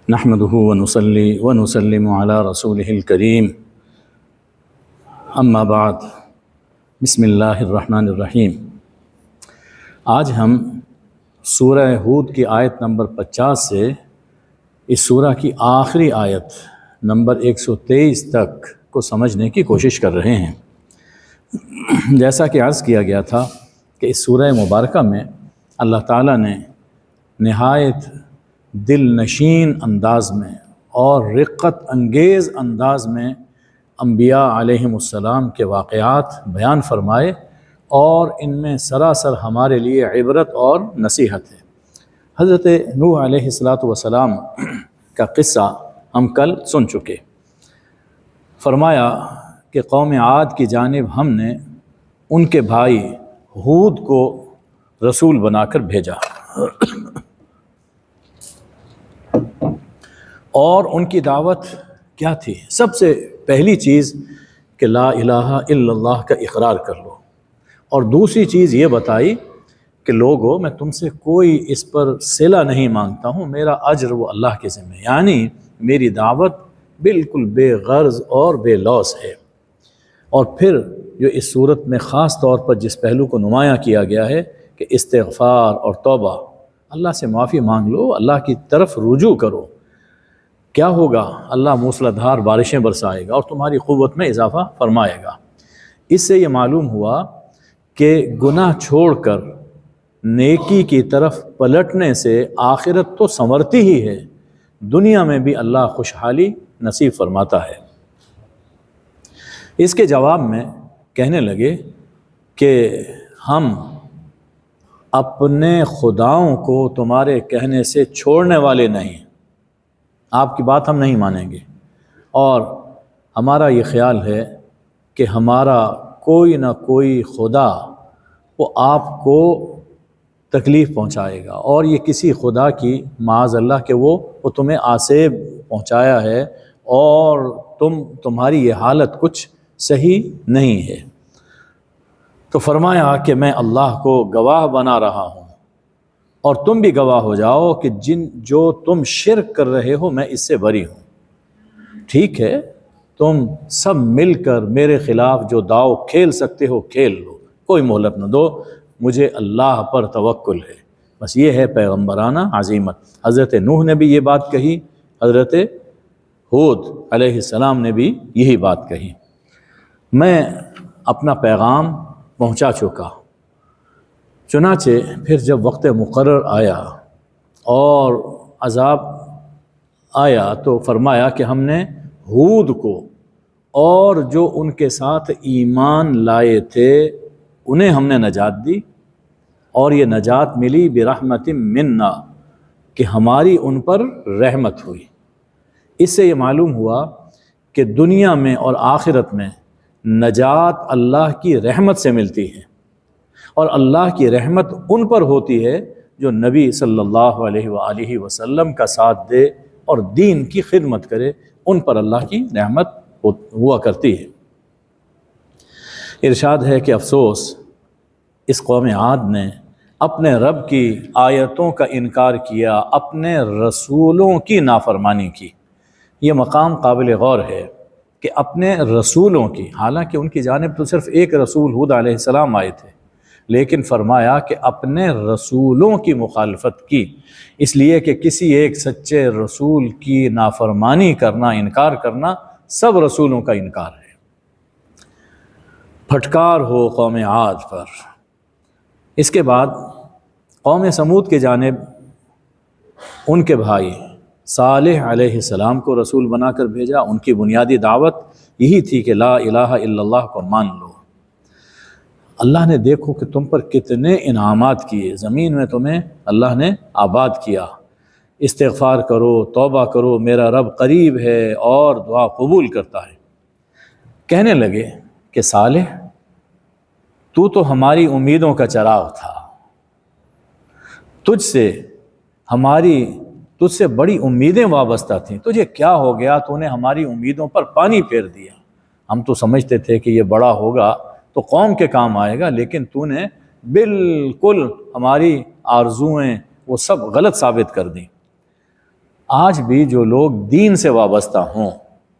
نحمده ونصلي ونسلم على رسوله الكريم اما بعد بسم اللہ الرحمن الرحیم۔ آج ہم سورہ ہود کی آیت نمبر 50 سے اس سورہ کی آخری آیت نمبر 123 تک کو سمجھنے کی کوشش کر رہے ہیں۔ جیسا کہ عرض کیا گیا تھا کہ اس سورہ مبارکہ میں اللہ تعالیٰ نے نہایت دل نشین انداز میں اور رقت انگیز انداز میں انبیاء علیہم السلام کے واقعات بیان فرمائے، اور ان میں سراسر ہمارے لیے عبرت اور نصیحت ہے۔ حضرت نوح علیہ السلام کا قصہ ہم کل سن چکے۔ فرمایا کہ قوم عاد کی جانب ہم نے ان کے بھائی ہود کو رسول بنا کر بھیجا، اور ان کی دعوت کیا تھی؟ سب سے پہلی چیز کہ لا الہ الا اللہ کا اقرار کر لو، اور دوسری چیز یہ بتائی کہ لوگو میں تم سے کوئی اس پر صلہ نہیں مانگتا ہوں، میرا اجر وہ اللہ کے ذمہ، یعنی میری دعوت بالکل بے غرض اور بے لوث ہے۔ اور پھر جو اس صورت میں خاص طور پر جس پہلو کو نمایاں کیا گیا ہے کہ استغفار اور توبہ، اللہ سے معافی مانگ لو، اللہ کی طرف رجوع کرو۔ کیا ہوگا؟ اللہ موسلا دھار بارشیں برسائے گا اور تمہاری قوت میں اضافہ فرمائے گا۔ اس سے یہ معلوم ہوا کہ گناہ چھوڑ کر نیکی کی طرف پلٹنے سے آخرت تو سنورتی ہی ہے، دنیا میں بھی اللہ خوشحالی نصیب فرماتا ہے۔ اس کے جواب میں کہنے لگے کہ ہم اپنے خداؤں کو تمہارے کہنے سے چھوڑنے والے نہیں، آپ کی بات ہم نہیں مانیں گے، اور ہمارا یہ خیال ہے کہ ہمارا کوئی نہ کوئی خدا وہ آپ کو تکلیف پہنچائے گا، اور یہ کسی خدا کی معاذ اللہ کہ وہ تمہیں آسیب پہنچایا ہے، اور تمہاری یہ حالت کچھ صحیح نہیں ہے۔ تو فرمایا کہ میں اللہ کو گواہ بنا رہا ہوں، اور تم بھی گواہ ہو جاؤ کہ جو تم شرک کر رہے ہو میں اس سے بری ہوں۔ ٹھیک ہے، تم سب مل کر میرے خلاف جو داؤ کھیل سکتے ہو کھیل لو، کوئی مہلت نہ دو، مجھے اللہ پر توکل ہے۔ بس یہ ہے پیغمبرانہ عزیمت۔ حضرت نوح نے بھی یہ بات کہی، حضرت ہود علیہ السلام نے بھی یہی بات کہی۔ میں اپنا پیغام پہنچا چکا۔ چنانچہ پھر جب وقت مقرر آیا اور عذاب آیا تو فرمایا کہ ہم نے ہود کو اور جو ان کے ساتھ ایمان لائے تھے انہیں ہم نے نجات دی، اور یہ نجات ملی برحمت منا، کہ ہماری ان پر رحمت ہوئی۔ اس سے یہ معلوم ہوا کہ دنیا میں اور آخرت میں نجات اللہ کی رحمت سے ملتی ہے، اور اللہ کی رحمت ان پر ہوتی ہے جو نبی صلی اللہ علیہ وآلہ وسلم کا ساتھ دے اور دین کی خدمت کرے، ان پر اللہ کی رحمت ہوا کرتی ہے۔ ارشاد ہے کہ افسوس اس قوم عاد نے اپنے رب کی آیتوں کا انکار کیا، اپنے رسولوں کی نافرمانی کی۔ یہ مقام قابل غور ہے کہ اپنے رسولوں کی، حالانکہ ان کی جانب تو صرف ایک رسول ہود علیہ السلام آئے تھے، لیکن فرمایا کہ اپنے رسولوں کی مخالفت کی، اس لیے کہ کسی ایک سچے رسول کی نافرمانی کرنا، انکار کرنا، سب رسولوں کا انکار ہے۔ پھٹکار ہو قوم عاد پر۔ اس کے بعد قوم سمود کی جانب ان کے بھائی صالح علیہ السلام کو رسول بنا کر بھیجا۔ ان کی بنیادی دعوت یہی تھی کہ لا الہ الا اللہ کو مان لو۔ اللہ نے دیکھو کہ تم پر کتنے انعامات کیے، زمین میں تمہیں اللہ نے آباد کیا، استغفار کرو، توبہ کرو، میرا رب قریب ہے اور دعا قبول کرتا ہے۔ کہنے لگے کہ صالح تو ہماری امیدوں کا چراغ تھا، تجھ سے بڑی امیدیں وابستہ تھیں، تجھے کیا ہو گیا؟ تو نے ہماری امیدوں پر پانی پھیر دیا۔ ہم تو سمجھتے تھے کہ یہ بڑا ہوگا تو قوم کے کام آئے گا، لیکن تو نے بالکل ہماری آرزوئیں وہ سب غلط ثابت کر دیں۔ آج بھی جو لوگ دین سے وابستہ ہوں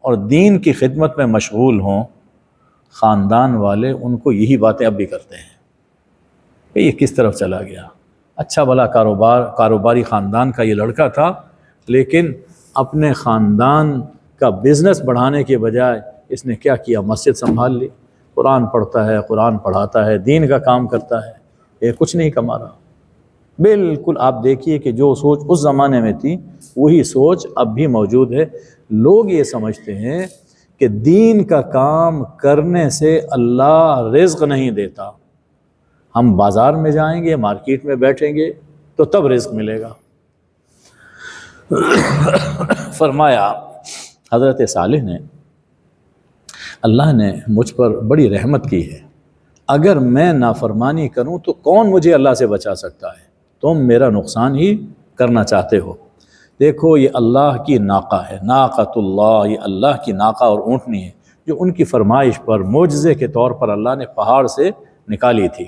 اور دین کی خدمت میں مشغول ہوں، خاندان والے ان کو یہی باتیں اب بھی کرتے ہیں کہ یہ کس طرف چلا گیا، اچھا بھلا کاروباری خاندان کا یہ لڑکا تھا، لیکن اپنے خاندان کا بزنس بڑھانے کے بجائے اس نے کیا کیا، مسجد سنبھال لی، قرآن پڑھتا ہے، قرآن پڑھاتا ہے، دین کا کام کرتا ہے، یہ کچھ نہیں کما رہا۔ بالکل آپ دیکھیے کہ جو سوچ اس زمانے میں تھی وہی سوچ اب بھی موجود ہے۔ لوگ یہ سمجھتے ہیں کہ دین کا کام کرنے سے اللہ رزق نہیں دیتا، ہم بازار میں جائیں گے، مارکیٹ میں بیٹھیں گے تو تب رزق ملے گا۔ فرمایا حضرت صالح نے، اللہ نے مجھ پر بڑی رحمت کی ہے، اگر میں نافرمانی کروں تو کون مجھے اللہ سے بچا سکتا ہے، تم میرا نقصان ہی کرنا چاہتے ہو۔ دیکھو یہ اللہ کی ناقہ ہے، ناقۃ اللہ، یہ اللہ کی ناقہ اور اونٹنی ہے جو ان کی فرمائش پر معجزے کے طور پر اللہ نے پہاڑ سے نکالی تھی۔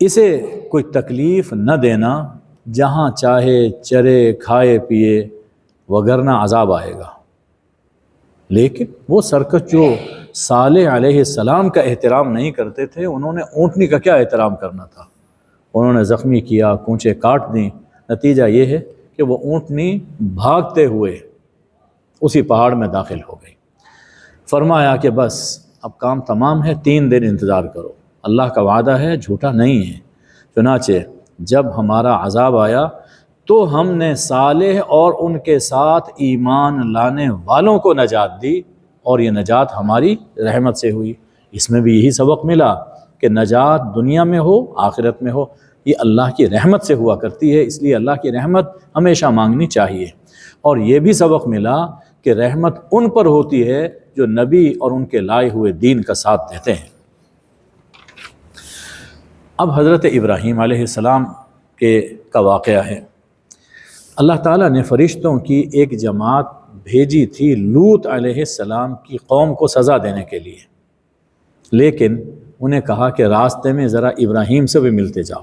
اسے کوئی تکلیف نہ دینا، جہاں چاہے چرے کھائے پیے، وگرنہ عذاب آئے گا۔ لیکن وہ سرکش جو صالح علیہ السلام کا احترام نہیں کرتے تھے، انہوں نے اونٹنی کا کیا احترام کرنا تھا، انہوں نے زخمی کیا، کونچے کاٹ دیں، نتیجہ یہ ہے کہ وہ اونٹنی بھاگتے ہوئے اسی پہاڑ میں داخل ہو گئی۔ فرمایا کہ بس اب کام تمام ہے، 3 دن انتظار کرو، اللہ کا وعدہ ہے، جھوٹا نہیں ہے۔ چنانچہ جب ہمارا عذاب آیا تو ہم نے صالح اور ان کے ساتھ ایمان لانے والوں کو نجات دی، اور یہ نجات ہماری رحمت سے ہوئی۔ اس میں بھی یہی سبق ملا کہ نجات دنیا میں ہو آخرت میں ہو، یہ اللہ کی رحمت سے ہوا کرتی ہے، اس لیے اللہ کی رحمت ہمیشہ مانگنی چاہیے۔ اور یہ بھی سبق ملا کہ رحمت ان پر ہوتی ہے جو نبی اور ان کے لائے ہوئے دین کا ساتھ دیتے ہیں۔ اب حضرت ابراہیم علیہ السلام کا واقعہ ہے۔ اللہ تعالیٰ نے فرشتوں کی ایک جماعت بھیجی تھی لوط علیہ السلام کی قوم کو سزا دینے کے لیے، لیکن انہیں کہا کہ راستے میں ذرا ابراہیم سے بھی ملتے جاؤ۔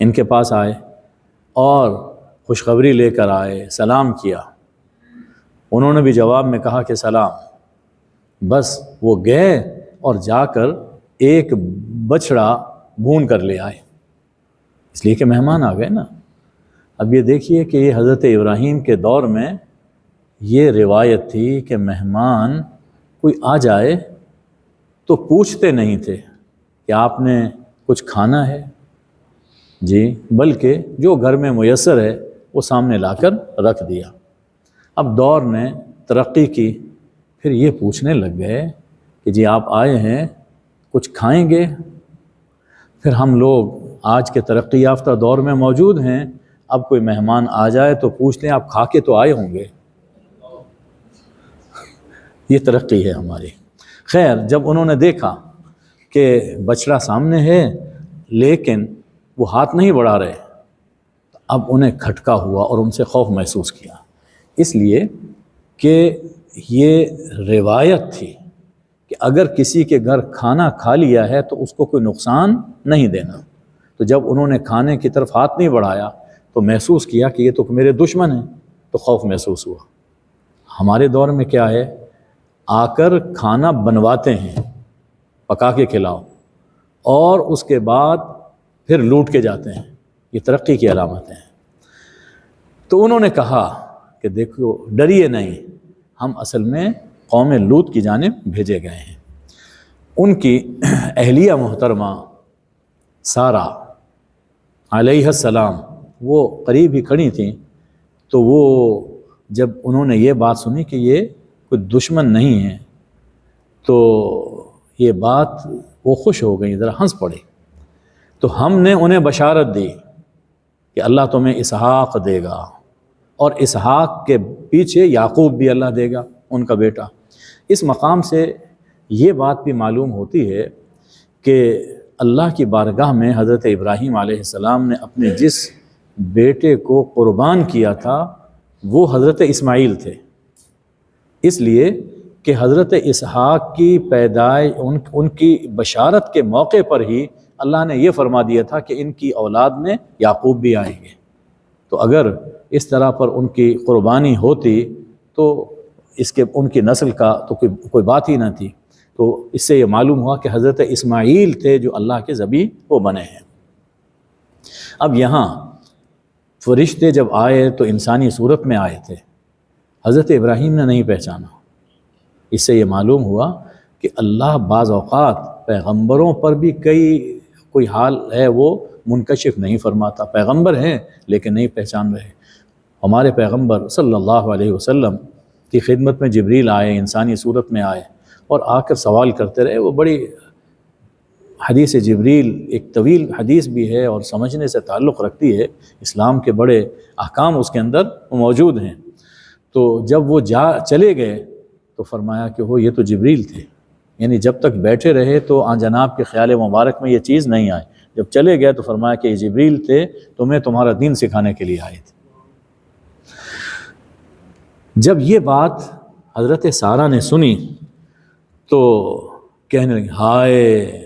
ان کے پاس آئے اور خوشخبری لے کر آئے، سلام کیا، انہوں نے بھی جواب میں کہا کہ سلام۔ بس وہ گئے اور جا کر ایک بچڑا بھون کر لے آئے، اس لیے کہ مہمان آ گئے نا۔ اب یہ دیکھیے کہ یہ حضرت ابراہیم کے دور میں یہ روایت تھی کہ مہمان کوئی آ جائے تو پوچھتے نہیں تھے کہ آپ نے کچھ کھانا ہے، جی، بلکہ جو گھر میں میسر ہے وہ سامنے لا کر رکھ دیا۔ اب دور نے ترقی کی، پھر یہ پوچھنے لگ گئے کہ جی آپ آئے ہیں، کچھ کھائیں گے؟ پھر ہم لوگ آج کے ترقی یافتہ دور میں موجود ہیں، اب کوئی مہمان آ جائے تو پوچھتے ہیں آپ کھا کے تو آئے ہوں گے۔ یہ ترقی ہے ہماری۔ خیر، جب انہوں نے دیکھا کہ بچڑا سامنے ہے لیکن وہ ہاتھ نہیں بڑھا رہے، اب انہیں کھٹکا ہوا اور ان سے خوف محسوس کیا، اس لیے کہ یہ روایت تھی کہ اگر کسی کے گھر کھانا کھا لیا ہے تو اس کو کوئی نقصان نہیں دینا۔ تو جب انہوں نے کھانے کی طرف ہاتھ نہیں بڑھایا تو محسوس کیا کہ یہ تو میرے دشمن ہیں، تو خوف محسوس ہوا۔ ہمارے دور میں کیا ہے، آ کر کھانا بنواتے ہیں، پکا کے کھلاؤ، اور اس کے بعد پھر لوٹ کے جاتے ہیں، یہ ترقی کی علامتیں ہیں۔ تو انہوں نے کہا کہ دیکھو ڈریے نہیں، ہم اصل میں قوم لوط کی جانب بھیجے گئے ہیں۔ ان کی اہلیہ محترمہ سارہ علیہ السلام وہ قریب ہی کھڑی تھیں، تو وہ جب انہوں نے یہ بات سنی کہ یہ کوئی دشمن نہیں ہے تو یہ بات وہ خوش ہو گئی، ذرا ہنس پڑی۔ تو ہم نے انہیں بشارت دی کہ اللہ تمہیں اسحاق دے گا، اور اسحاق کے پیچھے یعقوب بھی اللہ دے گا، ان کا بیٹا۔ اس مقام سے یہ بات بھی معلوم ہوتی ہے کہ اللہ کی بارگاہ میں حضرت ابراہیم علیہ السلام نے اپنے جس بیٹے کو قربان کیا تھا وہ حضرت اسماعیل تھے، اس لیے کہ حضرت اسحاق کی پیدائش ان کی بشارت کے موقع پر ہی اللہ نے یہ فرما دیا تھا کہ ان کی اولاد میں یعقوب بھی آئیں گے۔ تو اگر اس طرح پر ان کی قربانی ہوتی تو ان کی نسل کا تو کوئی بات ہی نہ تھی۔ تو اس سے یہ معلوم ہوا کہ حضرت اسماعیل تھے جو اللہ کے ذبیح وہ بنے ہیں۔ اب یہاں فرشتے جب آئے تو انسانی صورت میں آئے تھے، حضرت ابراہیم نے نہیں پہچانا۔ اس سے یہ معلوم ہوا کہ اللہ بعض اوقات پیغمبروں پر بھی کوئی حال ہے وہ منکشف نہیں فرماتا، پیغمبر ہیں لیکن نہیں پہچان رہے۔ ہمارے پیغمبر صلی اللہ علیہ وسلم کی خدمت میں جبریل آئے، انسانی صورت میں آئے اور آ کر سوال کرتے رہے۔ وہ بڑی حدیث جبریل ایک طویل حدیث بھی ہے اور سمجھنے سے تعلق رکھتی ہے، اسلام کے بڑے احکام اس کے اندر موجود ہیں۔ تو جب وہ چلے گئے تو فرمایا کہ وہ یہ تو جبریل تھے، یعنی جب تک بیٹھے رہے تو آن جناب کے خیال مبارک میں یہ چیز نہیں آئی، جب چلے گئے تو فرمایا کہ یہ جبریل تھے، تمہیں تمہارا دین سکھانے کے لیے آئے تھے۔ جب یہ بات حضرت سارہ نے سنی تو کہنے لگی ہائے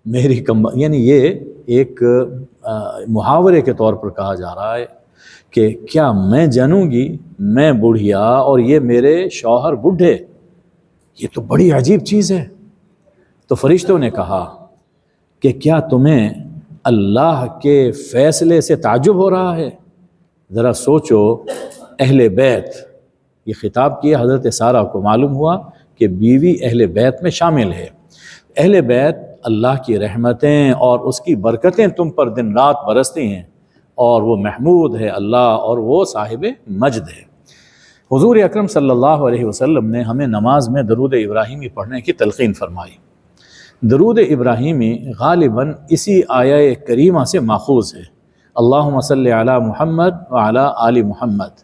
میری یعنی یہ ایک محاورے کے طور پر کہا جا رہا ہے کہ کیا میں جنوں گی، میں بوڑھیا اور یہ میرے شوہر بوڑھے، یہ تو بڑی عجیب چیز ہے۔ تو فرشتوں نے کہا کہ کیا تمہیں اللہ کے فیصلے سے تعجب ہو رہا ہے؟ ذرا سوچو، اہل بیت، یہ خطاب کیا حضرت سارہ کو، معلوم ہوا کہ بیوی اہل بیت میں شامل ہے۔ اہل بیت اللہ کی رحمتیں اور اس کی برکتیں تم پر دن رات برستی ہیں، اور وہ محمود ہے اللہ، اور وہ صاحب مجد ہے۔ حضور اکرم صلی اللہ علیہ وسلم نے ہمیں نماز میں درود ابراہیمی پڑھنے کی تلقین فرمائی۔ درود ابراہیمی غالباً اسی آیہ کریمہ سے ماخوذ ہے، اللہم صلی علی محمد وعلی آل محمد،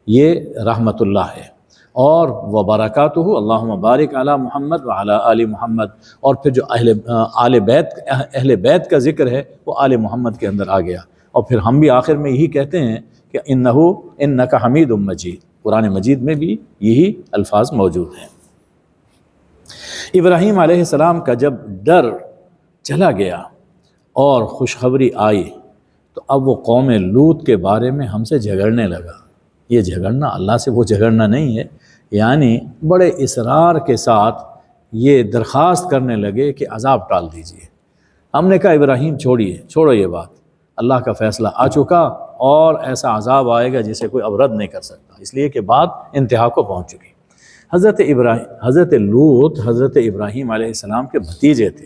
یہ رحمت اللہ ہے، اور وبرکاتہ اللہم بارک علی محمد وعلی آل محمد، اور پھر جو اہل بیت کا ذکر ہے وہ آل محمد کے اندر آ گیا، اور پھر ہم بھی آخر میں یہی کہتے ہیں کہ انک حمید مجید، قرآن مجید میں بھی یہی الفاظ موجود ہیں۔ ابراہیم علیہ السلام کا جب ڈر چلا گیا اور خوشخبری آئی تو اب وہ قوم لوط کے بارے میں ہم سے جھگڑنے لگا۔ یہ جھگڑنا اللہ سے وہ جھگڑنا نہیں ہے، یعنی بڑے اصرار کے ساتھ یہ درخواست کرنے لگے کہ عذاب ٹال دیجیے۔ ہم نے کہا ابراہیم چھوڑو یہ بات، اللہ کا فیصلہ آ چکا اور ایسا عذاب آئے گا جسے کوئی اب رد نہیں کر سکتا، اس لیے کہ بات انتہا کو پہنچ چکی۔ حضرت لوط حضرت ابراہیم علیہ السلام کے بھتیجے تھے۔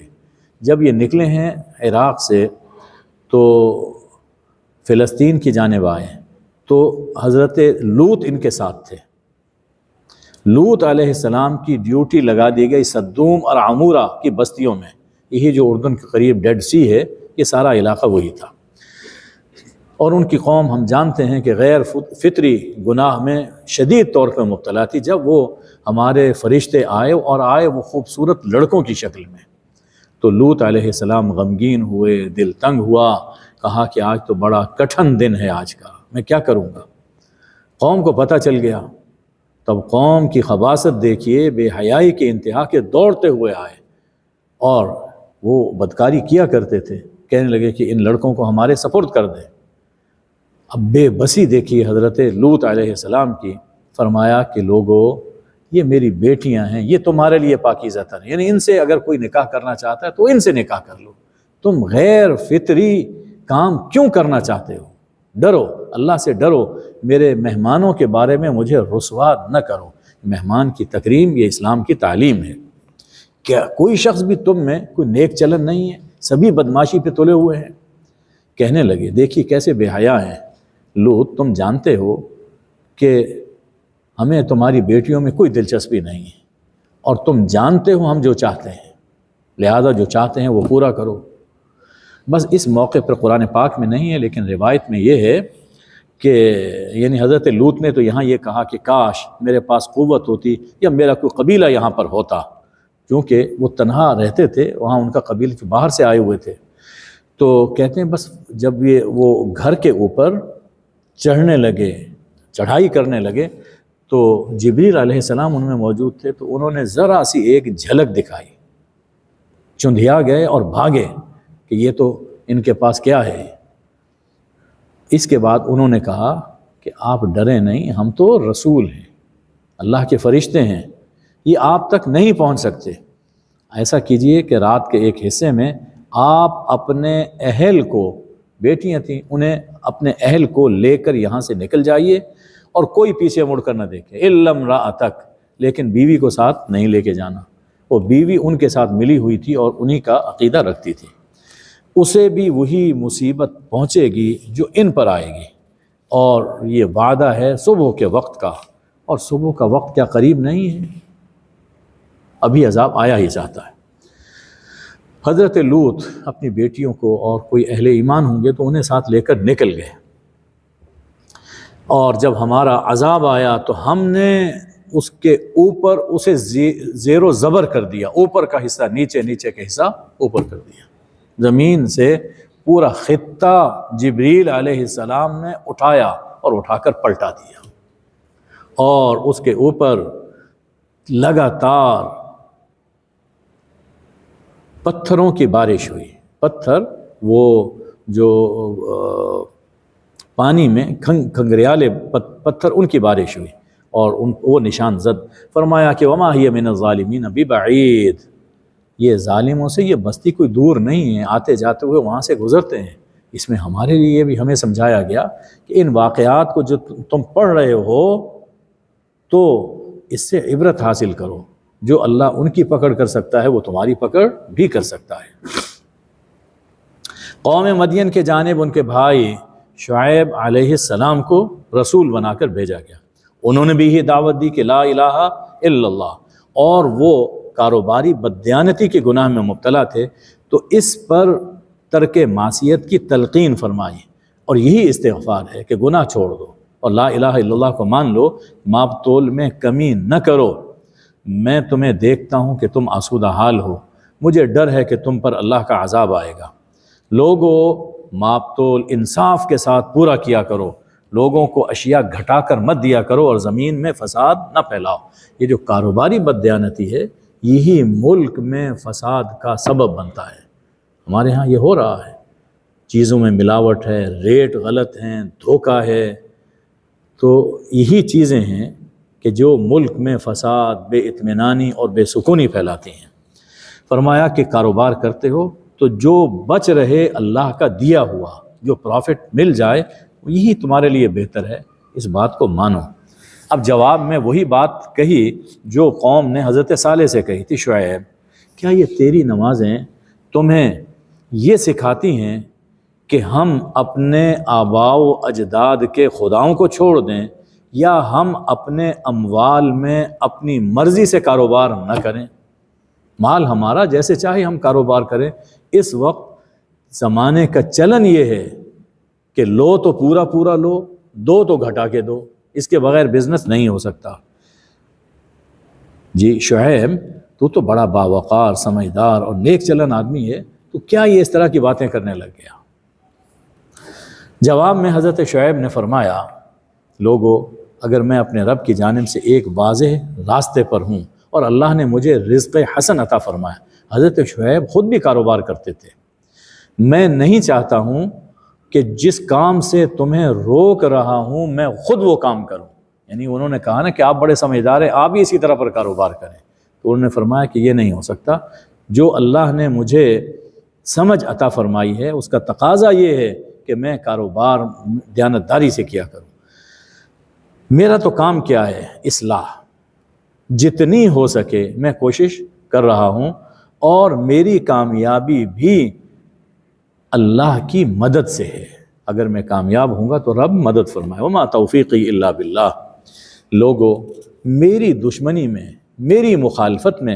جب یہ نکلے ہیں عراق سے تو فلسطین کی جانب آئے تو حضرت لوط ان کے ساتھ تھے۔ لوط علیہ السلام کی ڈیوٹی لگا دی گئی صدوم اور عمورہ کی بستیوں میں، یہی جو اردن کے قریب ڈیڈ سی ہے، یہ سارا علاقہ وہی تھا۔ اور ان کی قوم ہم جانتے ہیں کہ غیر فطری گناہ میں شدید طور پر مبتلا تھی۔ جب وہ ہمارے فرشتے آئے وہ خوبصورت لڑکوں کی شکل میں، تو لوط علیہ السلام غمگین ہوئے، دل تنگ ہوا، کہا کہ آج تو بڑا کٹھن دن ہے آج کا، میں کیا کروں گا۔ قوم کو پتہ چل گیا، تب قوم کی خباثت دیکھیے، بے حیائی کے انتہا کے دوڑتے ہوئے آئے، اور وہ بدکاری کیا کرتے تھے، کہنے لگے کہ ان لڑکوں کو ہمارے سپرد کر دیں۔ اب بے بسی دیکھیے حضرت لوط علیہ السلام کی، فرمایا کہ لوگو یہ میری بیٹیاں ہیں، یہ تمہارے لیے پاکیزہ تر ہیں، یعنی ان سے اگر کوئی نکاح کرنا چاہتا ہے تو ان سے نکاح کر لو، تم غیر فطری کام کیوں کرنا چاہتے ہو؟ ڈرو، اللہ سے ڈرو، میرے مہمانوں کے بارے میں مجھے رسوا نہ کرو۔ مہمان کی تکریم یہ اسلام کی تعلیم ہے۔ کیا کوئی شخص بھی تم میں کوئی نیک چلن نہیں ہے؟ سبھی بدماشی پہ تلے ہوئے ہیں۔ کہنے لگے دیکھیے کیسے بے حیا ہیں، لوط تم جانتے ہو کہ ہمیں تمہاری بیٹیوں میں کوئی دلچسپی نہیں ہے، اور تم جانتے ہو ہم جو چاہتے ہیں، لہذا جو چاہتے ہیں وہ پورا کرو۔ بس اس موقع پر قرآن پاک میں نہیں ہے لیکن روایت میں یہ ہے کہ یعنی حضرت لوط نے تو یہاں یہ کہا کہ کاش میرے پاس قوت ہوتی یا میرا کوئی قبیلہ یہاں پر ہوتا، کیونکہ وہ تنہا رہتے تھے، وہاں ان کا قبیلہ جو باہر سے آئے ہوئے تھے۔ تو کہتے ہیں بس جب وہ گھر کے اوپر چڑھنے لگے، چڑھائی کرنے لگے، تو جبریل علیہ السلام ان میں موجود تھے، تو انہوں نے ذرا سی ایک جھلک دکھائی، چندھیا گئے اور بھاگے کہ یہ تو ان کے پاس کیا ہے۔ اس کے بعد انہوں نے کہا کہ آپ ڈریں نہیں، ہم تو رسول ہیں، اللہ کے فرشتے ہیں، یہ آپ تک نہیں پہنچ سکتے۔ ایسا کیجئے کہ رات کے ایک حصے میں آپ اپنے اہل کو، بیٹیاں تھیں، انہیں اپنے اہل کو لے کر یہاں سے نکل جائیے اور کوئی پیچھے مڑ کر نہ دیکھے، الا امرأتک، لیکن بیوی کو ساتھ نہیں لے کے جانا۔ وہ بیوی ان کے ساتھ ملی ہوئی تھی اور انہی کا عقیدہ رکھتی تھی، اسے بھی وہی مصیبت پہنچے گی جو ان پر آئے گی، اور یہ وعدہ ہے صبح کے وقت کا، اور صبح کا وقت کیا قریب نہیں ہے، ابھی عذاب آیا ہی چاہتا ہے۔ حضرت لوط اپنی بیٹیوں کو اور کوئی اہل ایمان ہوں گے تو انہیں ساتھ لے کر نکل گئے، اور جب ہمارا عذاب آیا تو ہم نے اس کے اوپر اسے زیر و زبر کر دیا، اوپر کا حصہ نیچے، نیچے کا حصہ اوپر کر دیا۔ زمین سے پورا خطہ جبریل علیہ السلام نے اٹھایا اور اٹھا کر پلٹا دیا، اور اس کے اوپر لگاتار پتھروں کی بارش ہوئی۔ پتھر وہ جو پانی میں کھنگریالے پتھر، ان کی بارش ہوئی، اور وہ نشان زد۔ فرمایا کہ وما ہی من الظالمین ببعید، یہ ظالموں سے یہ بستی کوئی دور نہیں ہے، آتے جاتے ہوئے وہاں سے گزرتے ہیں۔ اس میں ہمارے لیے بھی ہمیں سمجھایا گیا کہ ان واقعات کو جو تم پڑھ رہے ہو تو اس سے عبرت حاصل کرو، جو اللہ ان کی پکڑ کر سکتا ہے وہ تمہاری پکڑ بھی کر سکتا ہے۔ قوم مدین کے جانب ان کے بھائی شعیب علیہ السلام کو رسول بنا کر بھیجا گیا، انہوں نے بھی یہ دعوت دی کہ لا الہ الا اللہ، اور وہ کاروباری بددیانتی کے گناہ میں مبتلا تھے، تو اس پر ترک معصیت کی تلقین فرمائی، اور یہی استغفار ہے کہ گناہ چھوڑ دو اور لا الہ الا اللہ کو مان لو، ماپ تول میں کمی نہ کرو، میں تمہیں دیکھتا ہوں کہ تم آسودہ حال ہو، مجھے ڈر ہے کہ تم پر اللہ کا عذاب آئے گا۔ لوگوں، ماپ تول انصاف کے ساتھ پورا کیا کرو، لوگوں کو اشیاء گھٹا کر مت دیا کرو، اور زمین میں فساد نہ پھیلاؤ۔ یہ جو کاروباری بددیانتی ہے یہی ملک میں فساد کا سبب بنتا ہے۔ ہمارے ہاں یہ ہو رہا ہے، چیزوں میں ملاوٹ ہے، ریٹ غلط ہیں، دھوکہ ہے، تو یہی چیزیں ہیں کہ جو ملک میں فساد، بے اطمینانی اور بے سکونی پھیلاتی ہیں۔ فرمایا کہ کاروبار کرتے ہو تو جو بچ رہے اللہ کا دیا ہوا، جو پروفٹ مل جائے یہی تمہارے لیے بہتر ہے، اس بات کو مانو۔ اب جواب میں وہی بات کہی جو قوم نے حضرت صالح سے کہی تھی، شعیب کیا یہ تیری نمازیں تمہیں یہ سکھاتی ہیں کہ ہم اپنے آباء و اجداد کے خداؤں کو چھوڑ دیں، یا ہم اپنے اموال میں اپنی مرضی سے کاروبار نہ کریں؟ مال ہمارا، جیسے چاہے ہم کاروبار کریں۔ اس وقت زمانے کا چلن یہ ہے کہ لو تو پورا پورا لو، دو تو گھٹا کے دو، اس کے بغیر بزنس نہیں ہو سکتا۔ جی شعیب تو بڑا باوقار، سمجھدار اور نیک چلن آدمی ہے، تو کیا یہ اس طرح کی باتیں کرنے لگ گیا؟ جواب میں حضرت شعیب نے فرمایا، لوگو اگر میں اپنے رب کی جانب سے ایک واضح راستے پر ہوں اور اللہ نے مجھے رزق حسن عطا فرمایا، حضرت شعیب خود بھی کاروبار کرتے تھے، میں نہیں چاہتا ہوں کہ جس کام سے تمہیں روک رہا ہوں میں خود وہ کام کروں۔ یعنی انہوں نے کہا نا کہ آپ بڑے سمجھدار ہیں، آپ بھی اسی طرح پر کاروبار کریں، تو انہوں نے فرمایا کہ یہ نہیں ہو سکتا، جو اللہ نے مجھے سمجھ عطا فرمائی ہے اس کا تقاضا یہ ہے کہ میں کاروبار دیانتداری سے کیا کروں۔ میرا تو کام کیا ہے، اصلاح، جتنی ہو سکے میں کوشش کر رہا ہوں، اور میری کامیابی بھی اللہ کی مدد سے ہے۔ اگر میں کامیاب ہوں گا تو رب مدد فرمائے، وما توفیقی الا باللہ۔ لوگو میری دشمنی میں، میری مخالفت میں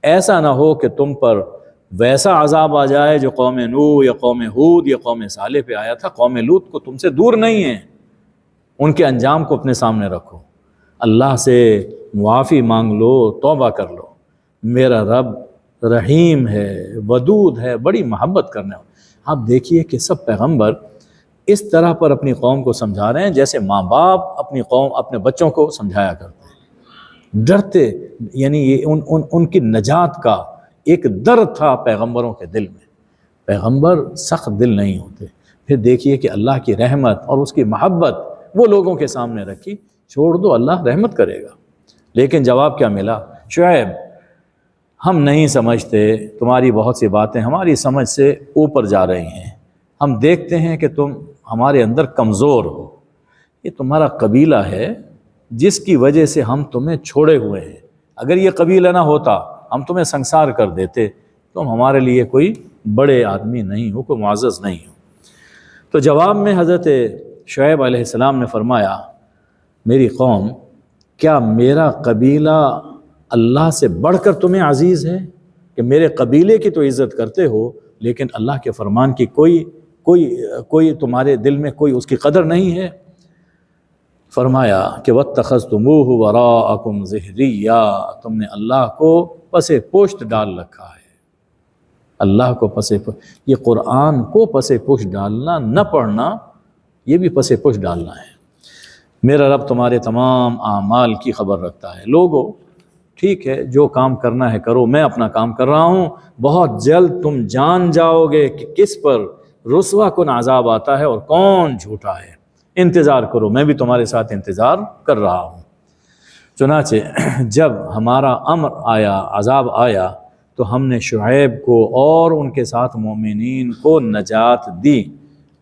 ایسا نہ ہو کہ تم پر ویسا عذاب آ جائے جو قوم نوح یا قوم ہود یا قوم صالح پہ آیا تھا۔ قوم لوط کو تم سے دور نہیں ہیں، ان کے انجام کو اپنے سامنے رکھو، اللہ سے معافی مانگ لو، توبہ کر لو۔ میرا رب رحیم ہے، ودود ہے، بڑی محبت کرنے والا۔ آپ دیکھیے کہ سب پیغمبر اس طرح پر اپنی قوم کو سمجھا رہے ہیں جیسے ماں باپ اپنی قوم، اپنے بچوں کو سمجھایا کرتے ہیں، ڈرتے، یعنی یہ ان کی نجات کا ایک ڈر تھا پیغمبروں کے دل میں۔ پیغمبر سخت دل نہیں ہوتے۔ پھر دیکھیے کہ اللہ کی رحمت اور اس کی محبت وہ لوگوں کے سامنے رکھی، چھوڑ دو، اللہ رحمت کرے گا۔ لیکن جواب کیا ملا؟ شعیب ہم نہیں سمجھتے، تمہاری بہت سی باتیں ہماری سمجھ سے اوپر جا رہی ہیں، ہم دیکھتے ہیں کہ تم ہمارے اندر کمزور ہو، یہ تمہارا قبیلہ ہے جس کی وجہ سے ہم تمہیں چھوڑے ہوئے ہیں، اگر یہ قبیلہ نہ ہوتا ہم تمہیں سنسار کر دیتے، تم ہمارے لیے کوئی بڑے آدمی نہیں ہو، کوئی معزز نہیں ہو۔ تو جواب میں حضرت شعیب علیہ السلام نے فرمایا، میری قوم، کیا میرا قبیلہ اللہ سے بڑھ کر تمہیں عزیز ہے کہ میرے قبیلے کی تو عزت کرتے ہو لیکن اللہ کے فرمان کی کوئی تمہارے دل میں کوئی اس کی قدر نہیں ہے؟ فرمایا کہ وَاتَّخَذْتُمُوهُ وَرَاءَكُمْ ظِهْرِيًّا، تم نے اللہ کو پس پشت ڈال رکھا ہے، اللہ کو پس پشت، یہ قرآن کو پس پشت ڈالنا، نہ پڑھنا، یہ بھی پس پشت ڈالنا ہے۔ میرا رب تمہارے تمام اعمال کی خبر رکھتا ہے۔ لوگو ٹھیک ہے، جو کام کرنا ہے کرو، میں اپنا کام کر رہا ہوں، بہت جلد تم جان جاؤ گے کہ کس پر رسوا کن عذاب آتا ہے اور کون جھوٹا ہے، انتظار کرو، میں بھی تمہارے ساتھ انتظار کر رہا ہوں۔ چنانچہ جب ہمارا امر آیا، عذاب آیا، تو ہم نے شعیب کو اور ان کے ساتھ مومنین کو نجات دی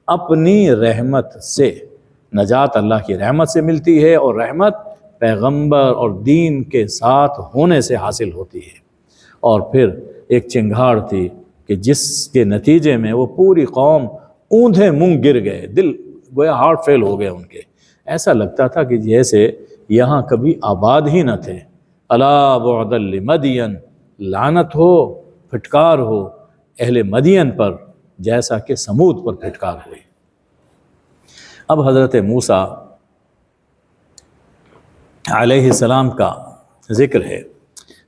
اپنی رحمت سے۔ نجات اللہ کی رحمت سے ملتی ہے، اور رحمت پیغمبر اور دین کے ساتھ ہونے سے حاصل ہوتی ہے۔ اور پھر ایک چنگھاڑ تھی کہ جس کے نتیجے میں وہ پوری قوم اوندھے منہ گر گئے، دل گویا ہارٹ فیل ہو گئے ان کے، ایسا لگتا تھا کہ جیسے یہاں کبھی آباد ہی نہ تھے۔ الا بعدا لمدین، لعنت ہو، پھٹکار ہو اہل مدین پر جیسا کہ سمود پر پھٹکار ہوئی۔ اب حضرت موسیٰ علیہ السلام کا ذکر ہے۔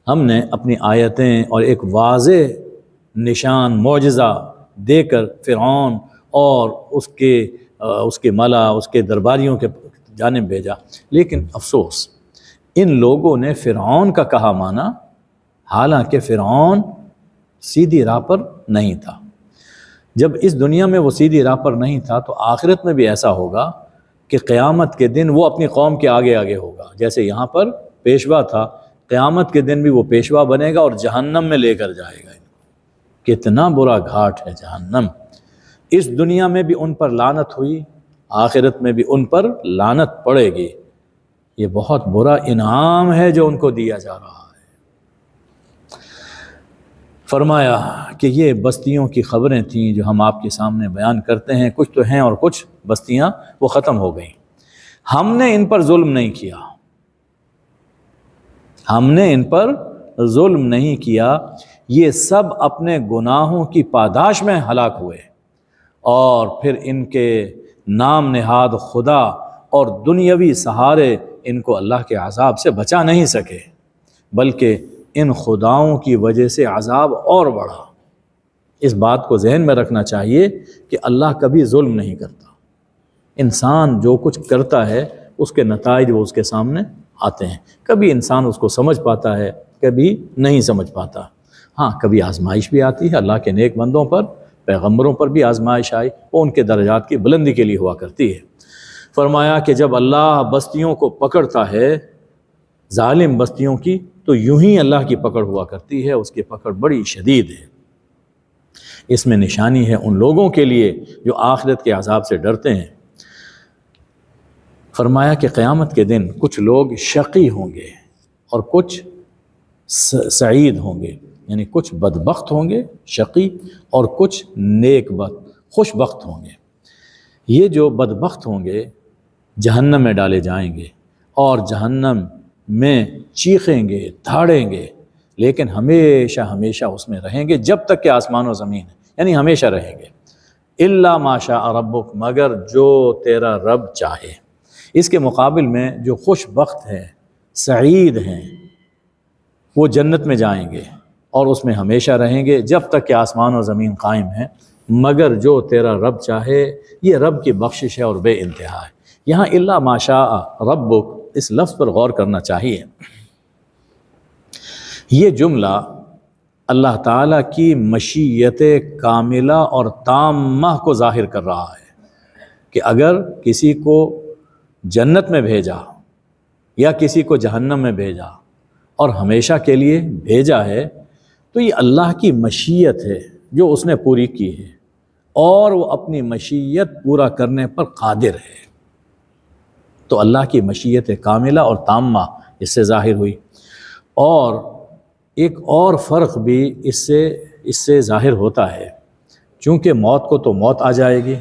ہم نے اپنی آیتیں اور ایک واضح نشان معجزہ دے کر فرعون اور اس کے ملا، اس کے درباریوں کے جانب بھیجا، لیکن افسوس ان لوگوں نے فرعون کا کہا مانا، حالانکہ فرعون سیدھی راہ پر نہیں تھا۔ جب اس دنیا میں وہ سیدھی راہ پر نہیں تھا تو آخرت میں بھی ایسا ہوگا کہ قیامت کے دن وہ اپنی قوم کے آگے آگے ہوگا، جیسے یہاں پر پیشوا تھا، قیامت کے دن بھی وہ پیشوا بنے گا اور جہنم میں لے کر جائے گا۔ کتنا برا گھاٹ ہے جہنم۔ اس دنیا میں بھی ان پر لعنت ہوئی، آخرت میں بھی ان پر لعنت پڑے گی۔ یہ بہت برا انعام ہے جو ان کو دیا جا رہا ہے۔ فرمایا کہ یہ بستیوں کی خبریں تھیں جو ہم آپ کے سامنے بیان کرتے ہیں، کچھ تو ہیں اور کچھ بستیاں وہ ختم ہو گئیں۔ ہم نے ان پر ظلم نہیں کیا، ہم نے ان پر ظلم نہیں کیا، یہ سب اپنے گناہوں کی پاداش میں ہلاک ہوئے، اور پھر ان کے نام نہاد خدا اور دنیاوی سہارے ان کو اللہ کے عذاب سے بچا نہیں سکے، بلکہ ان خداؤں کی وجہ سے عذاب اور بڑھا۔ اس بات کو ذہن میں رکھنا چاہیے کہ اللہ کبھی ظلم نہیں کرتا، انسان جو کچھ کرتا ہے اس کے نتائج وہ اس کے سامنے آتے ہیں، کبھی انسان اس کو سمجھ پاتا ہے، کبھی نہیں سمجھ پاتا۔ ہاں کبھی آزمائش بھی آتی ہے، اللہ کے نیک بندوں پر، پیغمبروں پر بھی آزمائش آئی، وہ ان کے درجات کی بلندی کے لیے ہوا کرتی ہے۔ فرمایا کہ جب اللہ بستیوں کو پکڑتا ہے، ظالم بستیوں کی، تو یوں ہی اللہ کی پکڑ ہوا کرتی ہے، اس کی پکڑ بڑی شدید ہے۔ اس میں نشانی ہے ان لوگوں کے لیے جو آخرت کے عذاب سے ڈرتے ہیں۔ فرمایا کہ قیامت کے دن کچھ لوگ شقی ہوں گے اور کچھ سعید ہوں گے، یعنی کچھ بدبخت ہوں گے شقی، اور کچھ نیک بخت خوش بخت ہوں گے۔ یہ جو بدبخت ہوں گے جہنم میں ڈالے جائیں گے، اور جہنم میں چیخیں گے، دھاڑیں گے، لیکن ہمیشہ ہمیشہ اس میں رہیں گے جب تک کہ آسمان و زمین ہے، یعنی ہمیشہ رہیں گے۔ الا ما شاء ربک، مگر جو تیرا رب چاہے۔ اس کے مقابل میں جو خوش بخت ہیں، سعید ہیں، وہ جنت میں جائیں گے اور اس میں ہمیشہ رہیں گے جب تک کہ آسمان و زمین قائم ہیں، مگر جو تیرا رب چاہے۔ یہ رب کی بخشش ہے اور بے انتہا ہے۔ یہاں الا ما شاء ربک اس لفظ پر غور کرنا چاہیے۔ یہ جملہ اللہ تعالیٰ کی مشیت کاملہ اور تامہ کو ظاہر کر رہا ہے کہ اگر کسی کو جنت میں بھیجا یا کسی کو جہنم میں بھیجا اور ہمیشہ کے لیے بھیجا ہے تو یہ اللہ کی مشیت ہے جو اس نے پوری کی ہے، اور وہ اپنی مشیت پورا کرنے پر قادر ہے۔ تو اللہ کی مشیت کاملہ اور تامہ اس سے ظاہر ہوئی۔ اور ایک اور فرق بھی اس سے ظاہر ہوتا ہے، چونکہ موت کو تو موت آ جائے گی،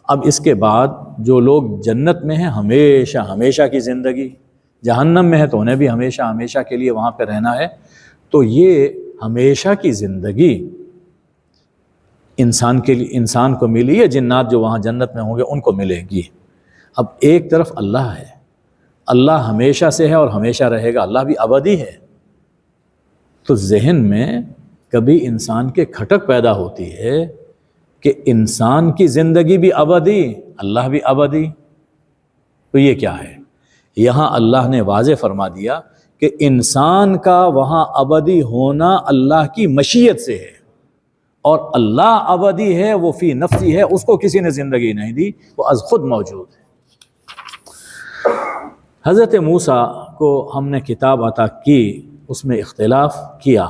اب اس کے بعد جو لوگ جنت میں ہیں ہمیشہ ہمیشہ کی زندگی، جہنم میں ہے تو انہیں بھی ہمیشہ ہمیشہ کے لیے وہاں پہ رہنا ہے۔ تو یہ ہمیشہ کی زندگی انسان کو ملی ہے، جنات جو وہاں جنت میں ہوں گے ان کو ملے گی۔ اب ایک طرف اللہ ہے، اللہ ہمیشہ سے ہے اور ہمیشہ رہے گا، اللہ بھی ابدی ہے، تو ذہن میں کبھی انسان کے کھٹک پیدا ہوتی ہے کہ انسان کی زندگی بھی ابدی، اللہ بھی ابدی، تو یہ کیا ہے؟ یہاں اللہ نے واضح فرما دیا کہ انسان کا وہاں ابدی ہونا اللہ کی مشیت سے ہے، اور اللہ ابدی ہے، وہ فی نفسی ہے، اس کو کسی نے زندگی نہیں دی، وہ از خود موجود ہے۔ حضرت موسیٰ کو ہم نے کتاب عطا کی، اس میں اختلاف کیا،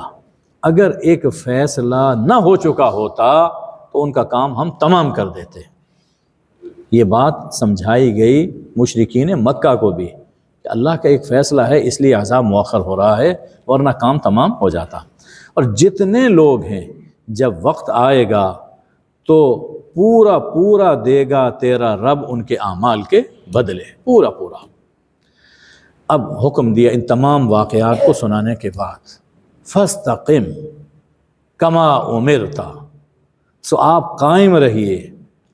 اگر ایک فیصلہ نہ ہو چکا ہوتا تو ان کا کام ہم تمام کر دیتے۔ یہ بات سمجھائی گئی مشرکین مکہ کو بھی کہ اللہ کا ایک فیصلہ ہے اس لیے عذاب مؤخر ہو رہا ہے، ورنہ کام تمام ہو جاتا۔ اور جتنے لوگ ہیں جب وقت آئے گا تو پورا پورا دے گا تیرا رب ان کے اعمال کے بدلے، پورا پورا۔ اب حکم دیا ان تمام واقعات کو سنانے کے بعد، فاستقم کما امرت، سو آپ قائم رہیے،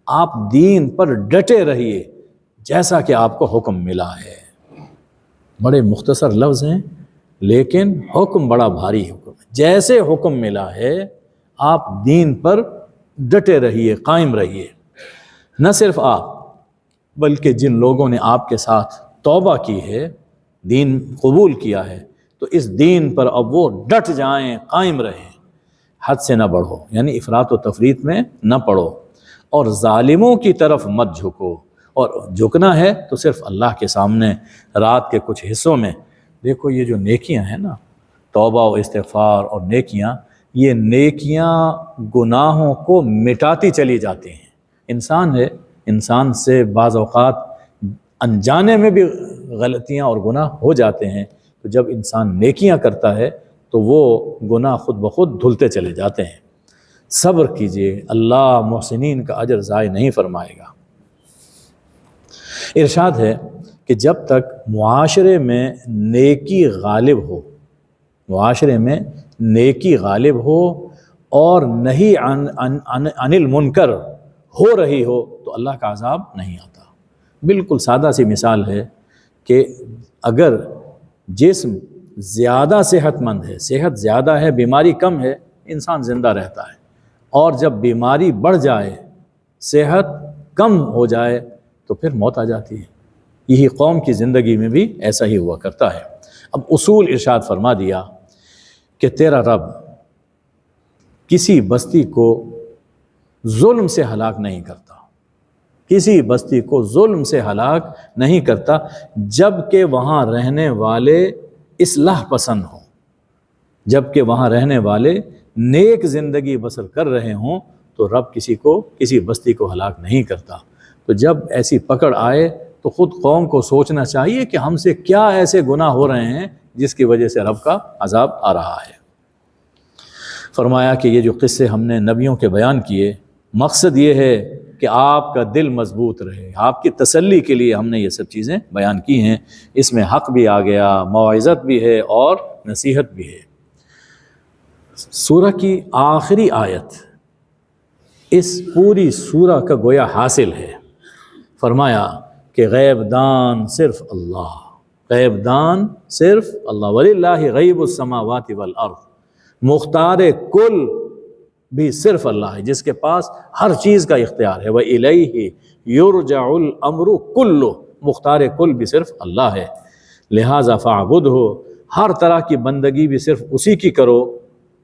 آپ دین پر ڈٹے رہیے جیسا کہ آپ کو حکم ملا ہے۔ بڑے مختصر لفظ ہیں لیکن حکم بڑا بھاری حکم ہے۔ جیسے حکم ملا ہے آپ دین پر ڈٹے رہیے، قائم رہیے۔ نہ صرف آپ بلکہ جن لوگوں نے آپ کے ساتھ توبہ کی ہے، دین قبول کیا ہے، تو اس دین پر اب وہ ڈٹ جائیں، قائم رہیں، حد سے نہ بڑھو، یعنی افراط و تفریط میں نہ پڑو، اور ظالموں کی طرف مت جھکو۔ اور جھکنا ہے تو صرف اللہ کے سامنے رات کے کچھ حصوں میں۔ دیکھو یہ جو نیکیاں ہیں نا، توبہ و استغفار اور نیکیاں، یہ نیکیاں گناہوں کو مٹاتی چلی جاتی ہیں۔ انسان ہے، انسان سے بعض اوقات انجانے میں بھی غلطیاں اور گناہ ہو جاتے ہیں، تو جب انسان نیکیاں کرتا ہے تو وہ گناہ خود بخود دھلتے چلے جاتے ہیں۔ صبر کیجئے، اللہ محسنین کا اجر ضائع نہیں فرمائے گا۔ ارشاد ہے کہ جب تک معاشرے میں نیکی غالب ہو، معاشرے میں نیکی غالب ہو اور نہیں عن المنکر ہو رہی ہو تو اللہ کا عذاب نہیں آتا۔ بالکل سادہ سی مثال ہے کہ اگر جسم زیادہ صحت مند ہے، صحت زیادہ ہے، بیماری کم ہے، انسان زندہ رہتا ہے، اور جب بیماری بڑھ جائے، صحت کم ہو جائے تو پھر موت آ جاتی ہے۔ یہی قوم کی زندگی میں بھی ایسا ہی ہوا کرتا ہے۔ اب اصول ارشاد فرما دیا کہ تیرا رب کسی بستی کو ظلم سے ہلاک نہیں کرتا، کسی بستی کو ظلم سے ہلاک نہیں کرتا جب کہ وہاں رہنے والے اصلاح پسند ہوں، جب کہ وہاں رہنے والے نیک زندگی بسر کر رہے ہوں تو رب کسی بستی کو ہلاک نہیں کرتا۔ تو جب ایسی پکڑ آئے تو خود قوم کو سوچنا چاہیے کہ ہم سے کیا ایسے گناہ ہو رہے ہیں جس کی وجہ سے رب کا عذاب آ رہا ہے۔ فرمایا کہ یہ جو قصے ہم نے نبیوں کے بیان کیے، مقصد یہ ہے کہ آپ کا دل مضبوط رہے، آپ کی تسلی کے لیے ہم نے یہ سب چیزیں بیان کی ہیں۔ اس میں حق بھی آ گیا، موعظت بھی ہے اور نصیحت بھی ہے۔ سورہ کی آخری آیت اس پوری سورہ کا گویا حاصل ہے۔ فرمایا کہ غیب دان صرف اللہ، غیب دان صرف اللہ، وَلِلَّهِ غیب السماوات والارض، مختار کل بھی صرف اللہ ہے، جس کے پاس ہر چیز کا اختیار ہے۔ وَإِلَيْهِ يُرْجَعُ الْأَمْرُ كُلُّهُ، مختار کل بھی صرف اللہ ہے، لہٰذا فَاعْبُدْهُ، ہر طرح کی بندگی بھی صرف اسی کی کرو،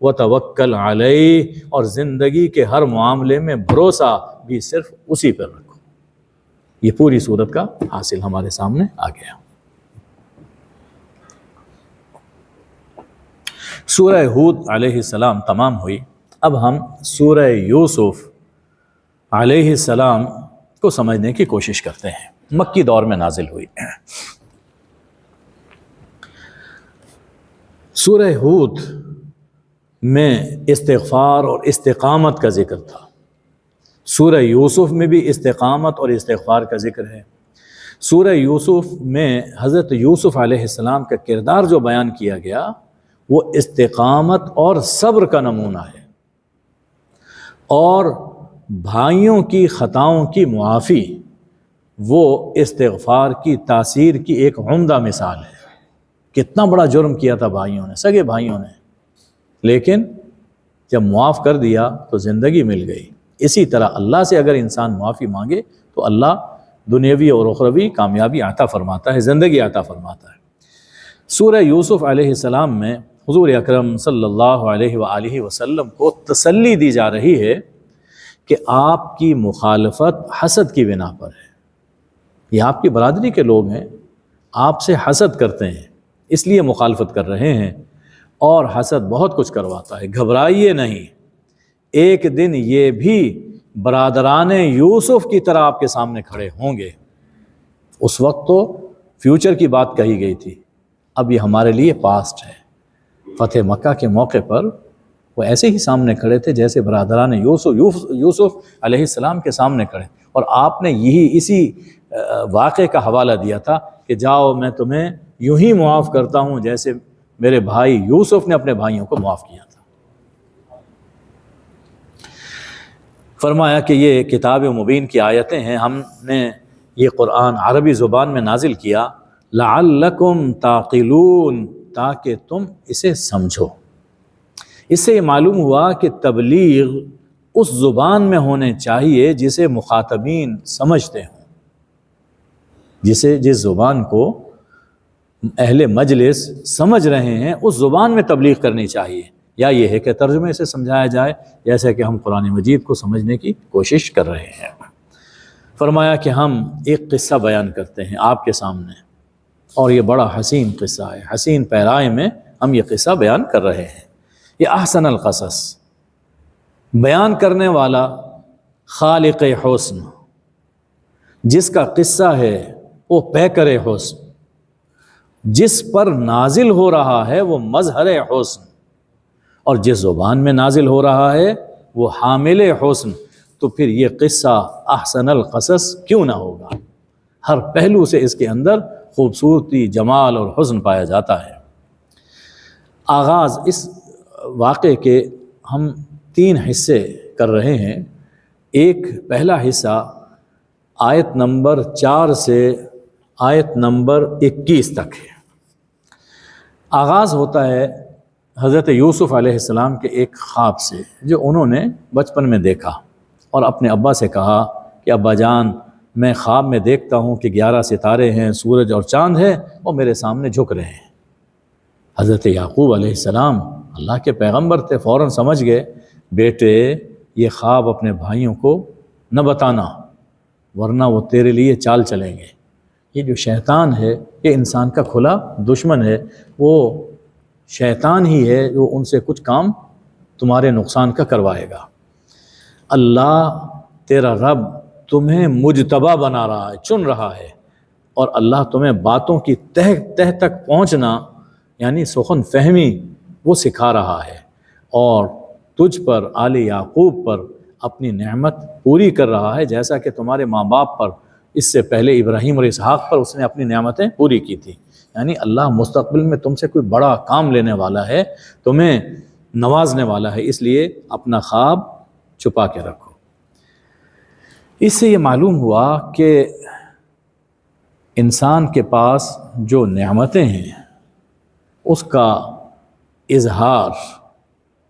وَتَوَكَّلْ عَلَيْهِ، اور زندگی کے ہر معاملے میں بھروسہ بھی صرف اسی پر رکھو۔ یہ پوری صورت کا حاصل ہمارے سامنے آ گیا۔ سورہ ہود علیہ السلام تمام ہوئی۔ اب ہم سورہ یوسف علیہ السلام کو سمجھنے کی کوشش کرتے ہیں۔ مکی دور میں نازل ہوئی۔ سورہ ہود میں استغفار اور استقامت کا ذکر تھا، سورہ یوسف میں بھی استقامت اور استغفار کا ذکر ہے۔ سورہ یوسف میں حضرت یوسف علیہ السلام کا کردار جو بیان کیا گیا وہ استقامت اور صبر کا نمونہ ہے، اور بھائیوں کی خطاؤں کی معافی وہ استغفار کی تاثیر کی ایک عمدہ مثال ہے۔ کتنا بڑا جرم کیا تھا بھائیوں نے، سگے بھائیوں نے، لیکن جب معاف کر دیا تو زندگی مل گئی۔ اسی طرح اللہ سے اگر انسان معافی مانگے تو اللہ دنیاوی اور اخروی کامیابی عطا فرماتا ہے، زندگی عطا فرماتا ہے۔ سورہ یوسف علیہ السلام میں حضور اکرم صلی اللہ علیہ وآلہ وسلم کو تسلی دی جا رہی ہے کہ آپ کی مخالفت حسد کی بنا پر ہے۔ یہ آپ کی برادری کے لوگ ہیں، آپ سے حسد کرتے ہیں، اس لیے مخالفت کر رہے ہیں، اور حسد بہت کچھ کرواتا ہے، گھبرائیے نہیں، ایک دن یہ بھی برادران یوسف کی طرح آپ کے سامنے کھڑے ہوں گے۔ اس وقت تو فیوچر کی بات کہی گئی تھی، اب یہ ہمارے لیے پاسٹ ہے۔ فتح مکہ کے موقع پر وہ ایسے ہی سامنے کھڑے تھے جیسے برادران یوسف علیہ السلام کے سامنے کھڑے، اور آپ نے اسی واقعے کا حوالہ دیا تھا کہ جاؤ میں تمہیں یوں ہی معاف کرتا ہوں جیسے میرے بھائی یوسف نے اپنے بھائیوں کو معاف کیا تھا۔ فرمایا کہ یہ کتاب مبین کی آیتیں ہیں، ہم نے یہ قرآن عربی زبان میں نازل کیا، لعلکم تعقلون، تاکہ تم اسے سمجھو۔ اس سے یہ معلوم ہوا کہ تبلیغ اس زبان میں ہونے چاہیے جسے مخاطبین سمجھتے ہوں، جس زبان کو اہل مجلس سمجھ رہے ہیں اس زبان میں تبلیغ کرنی چاہیے، یا یہ ہے کہ ترجمے سے سمجھایا جائے جیسے کہ ہم قرآن مجید کو سمجھنے کی کوشش کر رہے ہیں۔ فرمایا کہ ہم ایک قصہ بیان کرتے ہیں آپ کے سامنے، اور یہ بڑا حسین قصہ ہے، حسین پیرائے میں ہم یہ قصہ بیان کر رہے ہیں۔ یہ احسن القصص، بیان کرنے والا خالق حسن، جس کا قصہ ہے وہ پیکر حسن، جس پر نازل ہو رہا ہے وہ مظہر حسن، اور جس زبان میں نازل ہو رہا ہے وہ حامل حسن، تو پھر یہ قصہ احسن القصص کیوں نہ ہوگا؟ ہر پہلو سے اس کے اندر خوبصورتی، جمال اور حسن پایا جاتا ہے۔ آغاز اس واقعے کے ہم 3 حصے کر رہے ہیں۔ ایک پہلا حصہ آیت نمبر 4 سے آیت نمبر 21 تک ہے۔ آغاز ہوتا ہے حضرت یوسف علیہ السلام کے ایک خواب سے جو انہوں نے بچپن میں دیکھا، اور اپنے ابا سے کہا کہ ابا جان، میں خواب میں دیکھتا ہوں کہ 11 ستارے ہیں، سورج اور چاند ہے، اور میرے سامنے جھک رہے ہیں۔ حضرت یعقوب علیہ السلام اللہ کے پیغمبر تھے، فوراً سمجھ گئے، بیٹے یہ خواب اپنے بھائیوں کو نہ بتانا ورنہ وہ تیرے لیے چال چلیں گے۔ یہ جو شیطان ہے یہ انسان کا کھلا دشمن ہے، وہ شیطان ہی ہے جو ان سے کچھ کام تمہارے نقصان کا کروائے گا۔ اللہ تیرا رب تمہیں مجتبی بنا رہا ہے، چن رہا ہے، اور اللہ تمہیں باتوں کی تہ تک پہنچنا یعنی سخن فہمی وہ سکھا رہا ہے، اور تجھ پر آل یعقوب پر اپنی نعمت پوری کر رہا ہے، جیسا کہ تمہارے ماں باپ پر اس سے پہلے ابراہیم اور اسحاق پر اس نے اپنی نعمتیں پوری کی تھی۔ یعنی اللہ مستقبل میں تم سے کوئی بڑا کام لینے والا ہے، تمہیں نوازنے والا ہے، اس لیے اپنا خواب چھپا کے رکھو۔ اس سے یہ معلوم ہوا کہ انسان کے پاس جو نعمتیں ہیں اس کا اظہار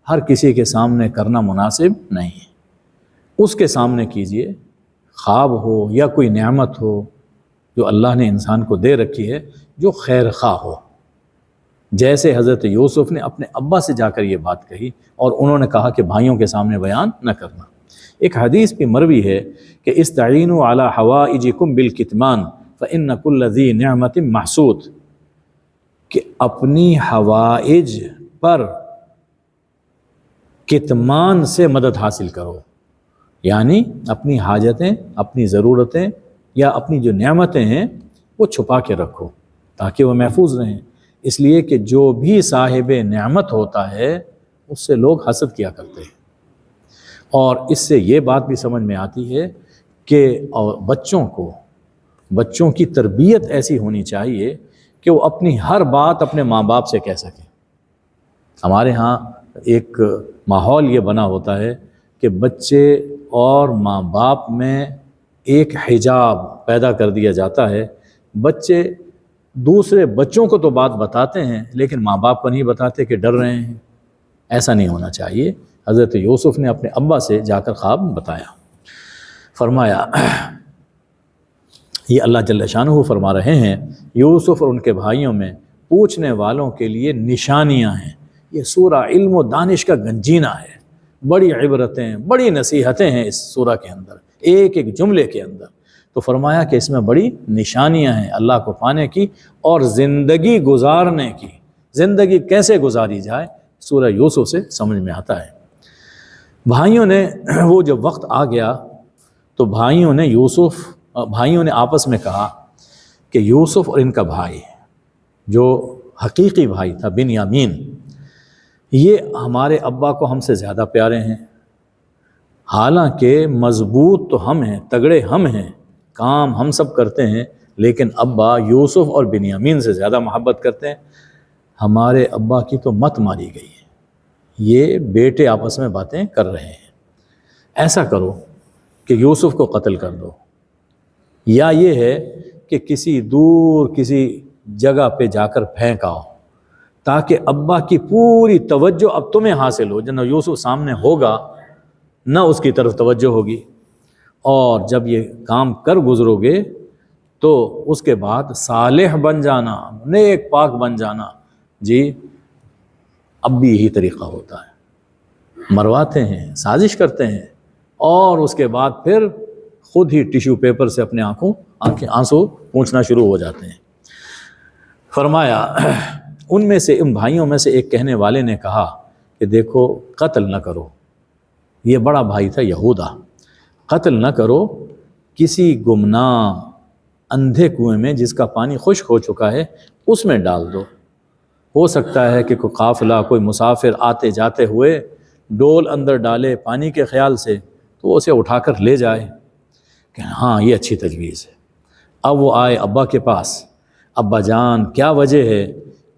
ہر کسی کے سامنے کرنا مناسب نہیں ہے۔ اس کے سامنے کیجئے، خواب ہو یا کوئی نعمت ہو جو اللہ نے انسان کو دے رکھی ہے، جو خیر خواہ ہو، جیسے حضرت یوسف نے اپنے ابا سے جا کر یہ بات کہی، اور انہوں نے کہا کہ بھائیوں کے سامنے بیان نہ کرنا۔ ایک حدیث بھی مروی ہے کہ استعینوا علی حوائجکم بالکتمان فإن کل ذی نعمت محسود، کہ اپنی حوائج پر کتمان سے مدد حاصل کرو، یعنی اپنی حاجتیں، اپنی ضرورتیں یا اپنی جو نعمتیں ہیں وہ چھپا کے رکھو تاکہ وہ محفوظ رہیں، اس لیے کہ جو بھی صاحب نعمت ہوتا ہے اس سے لوگ حسد کیا کرتے ہیں۔ اور اس سے یہ بات بھی سمجھ میں آتی ہے کہ بچوں کی تربیت ایسی ہونی چاہیے کہ وہ اپنی ہر بات اپنے ماں باپ سے کہہ سکیں۔ ہمارے ہاں ایک ماحول یہ بنا ہوتا ہے کہ بچے اور ماں باپ میں ایک حجاب پیدا کر دیا جاتا ہے، بچے دوسرے بچوں کو تو بات بتاتے ہیں لیکن ماں باپ کو نہیں بتاتے کہ ڈر رہے ہیں۔ ایسا نہیں ہونا چاہیے۔ حضرت یوسف نے اپنے ابا سے جا کر خواب بتایا، فرمایا، یہ اللہ جل شانہ فرما رہے ہیں، یوسف اور ان کے بھائیوں میں پوچھنے والوں کے لیے نشانیاں ہیں۔ یہ سورہ علم و دانش کا گنجینہ ہے، بڑی عبرتیں، بڑی نصیحتیں ہیں اس سورہ کے اندر، ایک ایک جملے کے اندر۔ تو فرمایا کہ اس میں بڑی نشانیاں ہیں اللہ کو پانے کی اور زندگی گزارنے کی۔ زندگی کیسے گزاری جائے سورہ یوسف سے سمجھ میں آتا ہے۔ بھائیوں نے وہ جب وقت آ گیا تو بھائیوں نے آپس میں کہا کہ یوسف اور ان کا بھائی جو حقیقی بھائی تھا بنیامین، یہ ہمارے ابا کو ہم سے زیادہ پیارے ہیں، حالانکہ مضبوط تو ہم ہیں، تگڑے ہم ہیں، کام ہم سب کرتے ہیں، لیکن ابا یوسف اور بنیامین سے زیادہ محبت کرتے ہیں۔ ہمارے ابا کی تو مت ماری گئی ہے، یہ بیٹے آپس میں باتیں کر رہے ہیں، ایسا کرو کہ یوسف کو قتل کر دو، یا یہ ہے کہ کسی جگہ پہ جا کر پھینک آؤ تاکہ ابا کی پوری توجہ اب تمہیں حاصل ہو، جب یوسف سامنے ہوگا نہ اس کی طرف توجہ ہوگی، اور جب یہ کام کر گزرو گے تو اس کے بعد صالح بن جانا، نیک پاک بن جانا۔ جی اب بھی یہی طریقہ ہوتا ہے، مرواتے ہیں، سازش کرتے ہیں، اور اس کے بعد پھر خود ہی ٹیشو پیپر سے اپنے آنسو پونچھنا شروع ہو جاتے ہیں۔ فرمایا ان بھائیوں میں سے ایک کہنے والے نے کہا کہ دیکھو قتل نہ کرو، یہ بڑا بھائی تھا یہودا، قتل نہ کرو، کسی گمنام اندھے کنویں میں جس کا پانی خشک ہو چکا ہے اس میں ڈال دو، ہو سکتا ہے کہ کوئی قافلہ، کوئی مسافر آتے جاتے ہوئے ڈول اندر ڈالے پانی کے خیال سے تو وہ اسے اٹھا کر لے جائے کہ ہاں یہ اچھی تجویز ہے۔ اب وہ آئے ابا کے پاس، ابا جان کیا وجہ ہے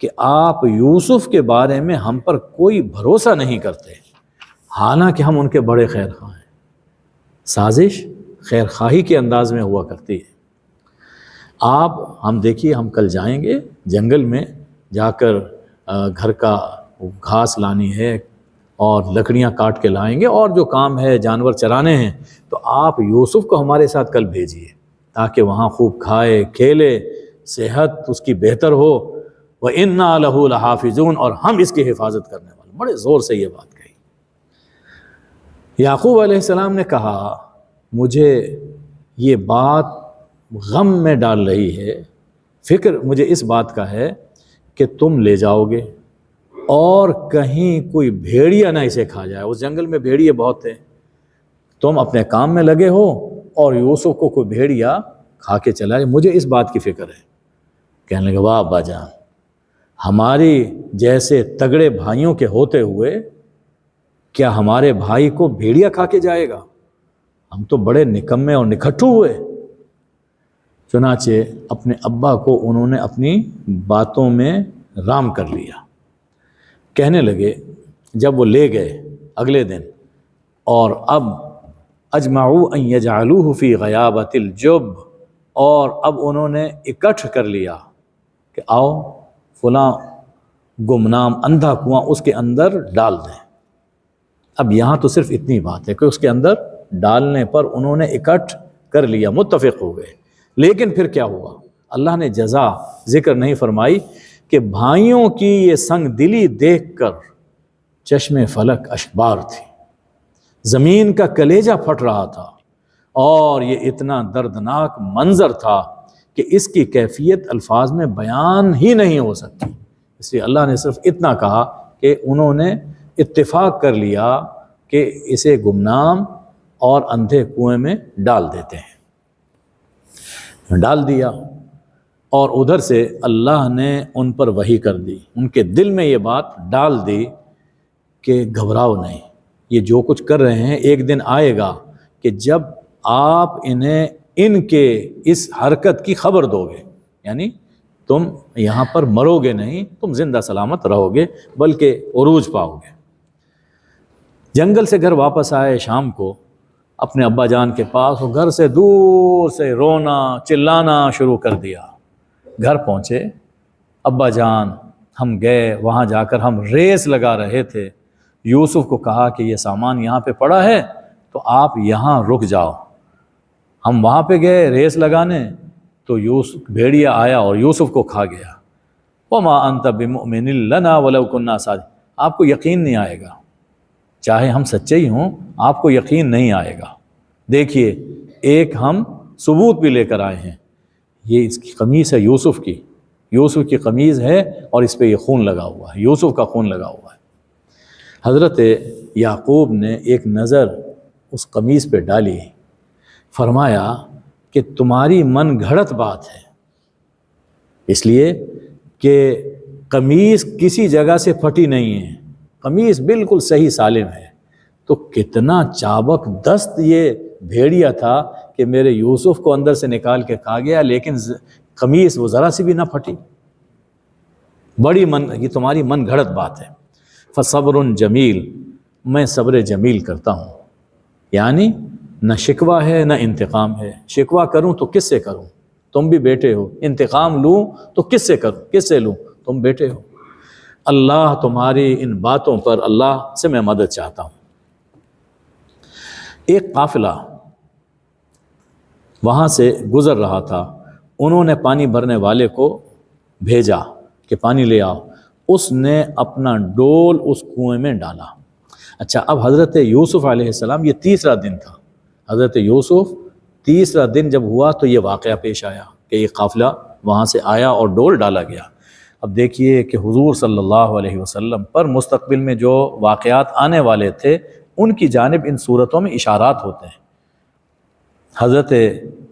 کہ آپ یوسف کے بارے میں ہم پر کوئی بھروسہ نہیں کرتے، حالانکہ ہم ان کے بڑے خیر خواہ ہیں۔ سازش خیر خواہی کے انداز میں ہوا کرتی ہے۔ ہم دیکھیے، ہم کل جائیں گے جنگل میں، جا کر گھر کا گھاس لانی ہے اور لکڑیاں کاٹ کے لائیں گے اور جو کام ہے جانور چرانے ہیں، تو آپ یوسف کو ہمارے ساتھ کل بھیجیے تاکہ وہاں خوب کھائے کھیلے، صحت اس کی بہتر ہو، وَإِنَّا لَهُ لَحَافِظُونَ، اور ہم اس کی حفاظت کرنے والے۔ بڑے زور سے یہ بات کہی۔ یعقوب علیہ السلام نے کہا مجھے یہ بات غم میں ڈال رہی ہے، فکر مجھے اس بات کا ہے کہ تم لے جاؤ گے اور کہیں کوئی بھیڑیا نہ اسے کھا جائے، اس جنگل میں بھیڑیے بہت تھے، تم اپنے کام میں لگے ہو اور یوسف کو کوئی بھیڑیا کھا کے چلا جائے، مجھے اس بات کی فکر ہے۔ کہنے لگے واہ ابا جان، ہماری جیسے تگڑے بھائیوں کے ہوتے ہوئے کیا ہمارے بھائی کو بھیڑیا کھا کے جائے گا؟ ہم تو بڑے نکمے اور نکھٹو ہوئے۔ چنانچہ اپنے ابا کو انہوں نے اپنی باتوں میں رام کر لیا۔ کہنے لگے جب وہ لے گئے اگلے دن، اور اب اجمعوا ان یجعلوہ فی غیابۃ الجب، اور اب انہوں نے اکٹھ کر لیا کہ آؤ فلاں گمنام اندھا کنواں اس کے اندر ڈال دیں۔ اب یہاں تو صرف اتنی بات ہے کہ اس کے اندر ڈالنے پر انہوں نے اکٹھ کر لیا، متفق ہو گئے۔ لیکن پھر کیا ہوا؟ اللہ نے جزا ذکر نہیں فرمائی کہ بھائیوں کی یہ سنگ دلی دیکھ کر چشم فلک اشبار تھی، زمین کا کلیجہ پھٹ رہا تھا، اور یہ اتنا دردناک منظر تھا کہ اس کی کیفیت الفاظ میں بیان ہی نہیں ہو سکتی۔ اس لیے اللہ نے صرف اتنا کہا کہ انہوں نے اتفاق کر لیا کہ اسے گمنام اور اندھے کنویں میں ڈال دیتے ہیں، ڈال دیا۔ اور ادھر سے اللہ نے ان پر وحی کر دی، ان کے دل میں یہ بات ڈال دی کہ گھبراؤ نہیں، یہ جو کچھ کر رہے ہیں ایک دن آئے گا کہ جب آپ انہیں ان کے اس حرکت کی خبر دو گے، یعنی تم یہاں پر مرو گے نہیں، تم زندہ سلامت رہو گے بلکہ عروج پاؤ گے۔ جنگل سے گھر واپس آئے شام کو اپنے ابا جان کے پاس، وہ گھر سے دور سے رونا چلانا شروع کر دیا۔ گھر پہنچے، ابا جان ہم گئے، وہاں جا کر ہم ریس لگا رہے تھے، یوسف کو کہا کہ یہ سامان یہاں پہ پڑا ہے تو آپ یہاں رک جاؤ۔ ہم وہاں پہ گئے ریس لگانے تو بھیڑیا آیا اور یوسف کو کھا گیا۔ وما انت بمؤمن لنا ولو كنا صادقین، آپ کو یقین نہیں آئے گا، چاہے ہم سچے ہی ہوں آپ کو یقین نہیں آئے گا۔ دیکھیے ایک ہم ثبوت بھی لے کر آئے ہیں، یہ اس کی قمیص ہے یوسف کی قمیض ہے اور اس پہ یہ خون لگا ہوا ہے، یوسف کا خون لگا ہوا ہے۔ حضرت یعقوب نے ایک نظر اس قمیص پہ ڈالی، فرمایا کہ تمہاری من گھڑت بات ہے، اس لیے کہ قمیص کسی جگہ سے پھٹی نہیں ہے، قمیص بالکل صحیح سالم ہے۔ تو کتنا چابک دست یہ بھیڑیا تھا کہ میرے یوسف کو اندر سے نکال کے کھا گیا، لیکن قمیص وہ ذرا سی بھی نہ پھٹی۔ یہ تمہاری من گھڑت بات ہے۔ فصبر جمیل، میں صبر جمیل کرتا ہوں، یعنی نہ شکوہ ہے نہ انتقام ہے۔ شکوہ کروں تو کس سے کروں، تم بھی بیٹے ہو، انتقام لوں تو کس سے کروں، کس سے لوں، تم بیٹے ہو۔ اللہ تمہاری ان باتوں پر، اللہ سے میں مدد چاہتا ہوں۔ ایک قافلہ وہاں سے گزر رہا تھا، انہوں نے پانی بھرنے والے کو بھیجا کہ پانی لے آؤ، اس نے اپنا ڈول اس کنویں میں ڈالا۔ اچھا، اب حضرت یوسف علیہ السلام، یہ تیسرا دن تھا، حضرت یوسف تیسرا دن جب ہوا تو یہ واقعہ پیش آیا کہ یہ قافلہ وہاں سے آیا اور ڈول ڈالا گیا۔ اب دیکھیے کہ حضور صلی اللہ علیہ وسلم پر مستقبل میں جو واقعات آنے والے تھے ان کی جانب ان صورتوں میں اشارات ہوتے ہیں۔ حضرت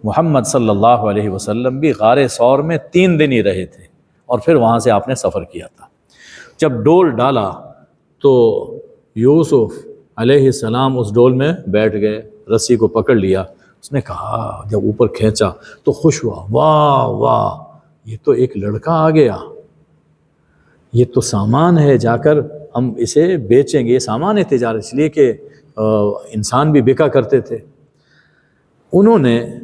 محمد صلی اللہ علیہ وسلم بھی غار ثور میں 3 دن ہی رہے تھے اور پھر وہاں سے آپ نے سفر کیا تھا۔ جب ڈول ڈالا تو یوسف علیہ السلام اس ڈول میں بیٹھ گئے، رسی کو پکڑ لیا۔ اس نے کہا، جب اوپر کھینچا تو خوش ہوا، واہ واہ، یہ تو ایک لڑکا آ گیا، یہ تو سامان ہے، جا کر ہم اسے بیچیں گے، یہ سامان ہے تجارت، اس لیے کہ انسان بھی بکا کرتے تھے۔ انہوں نے،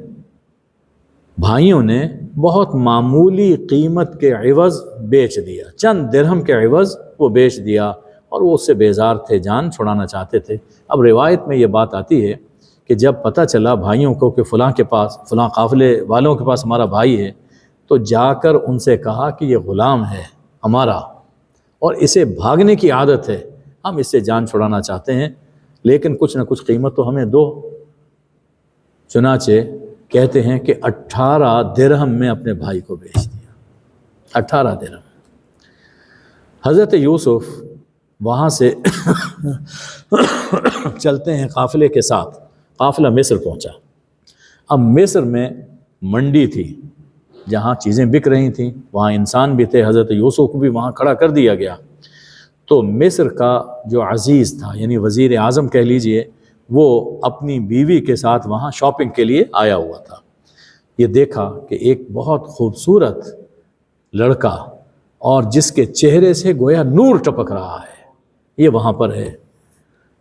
بھائیوں نے بہت معمولی قیمت کے عوض بیچ دیا، چند درہم کے عوض وہ بیچ دیا، اور وہ اس سے بیزار تھے، جان چھڑانا چاہتے تھے۔ اب روایت میں یہ بات آتی ہے کہ جب پتہ چلا بھائیوں کو کہ فلاں کے پاس، فلاں قافلے والوں کے پاس ہمارا بھائی ہے، تو جا کر ان سے کہا کہ یہ غلام ہے ہمارا اور اسے بھاگنے کی عادت ہے، ہم اس سے جان چھڑانا چاہتے ہیں، لیکن کچھ نہ کچھ قیمت تو ہمیں دو۔ چنانچہ کہتے ہیں کہ 18 درہم میں اپنے بھائی کو بیچ دیا، 18 درہم۔ حضرت یوسف وہاں سے چلتے ہیں قافلے کے ساتھ، قافلہ مصر پہنچا۔ اب مصر میں منڈی تھی جہاں چیزیں بک رہی تھیں، وہاں انسان بھی تھے، حضرت یوسف کو بھی وہاں کھڑا کر دیا گیا۔ تو مصر کا جو عزیز تھا، یعنی وزیر اعظم کہہ لیجئے، وہ اپنی بیوی کے ساتھ وہاں شاپنگ کے لیے آیا ہوا تھا۔ یہ دیکھا کہ ایک بہت خوبصورت لڑکا اور جس کے چہرے سے گویا نور ٹپک رہا ہے، یہ وہاں پر ہے،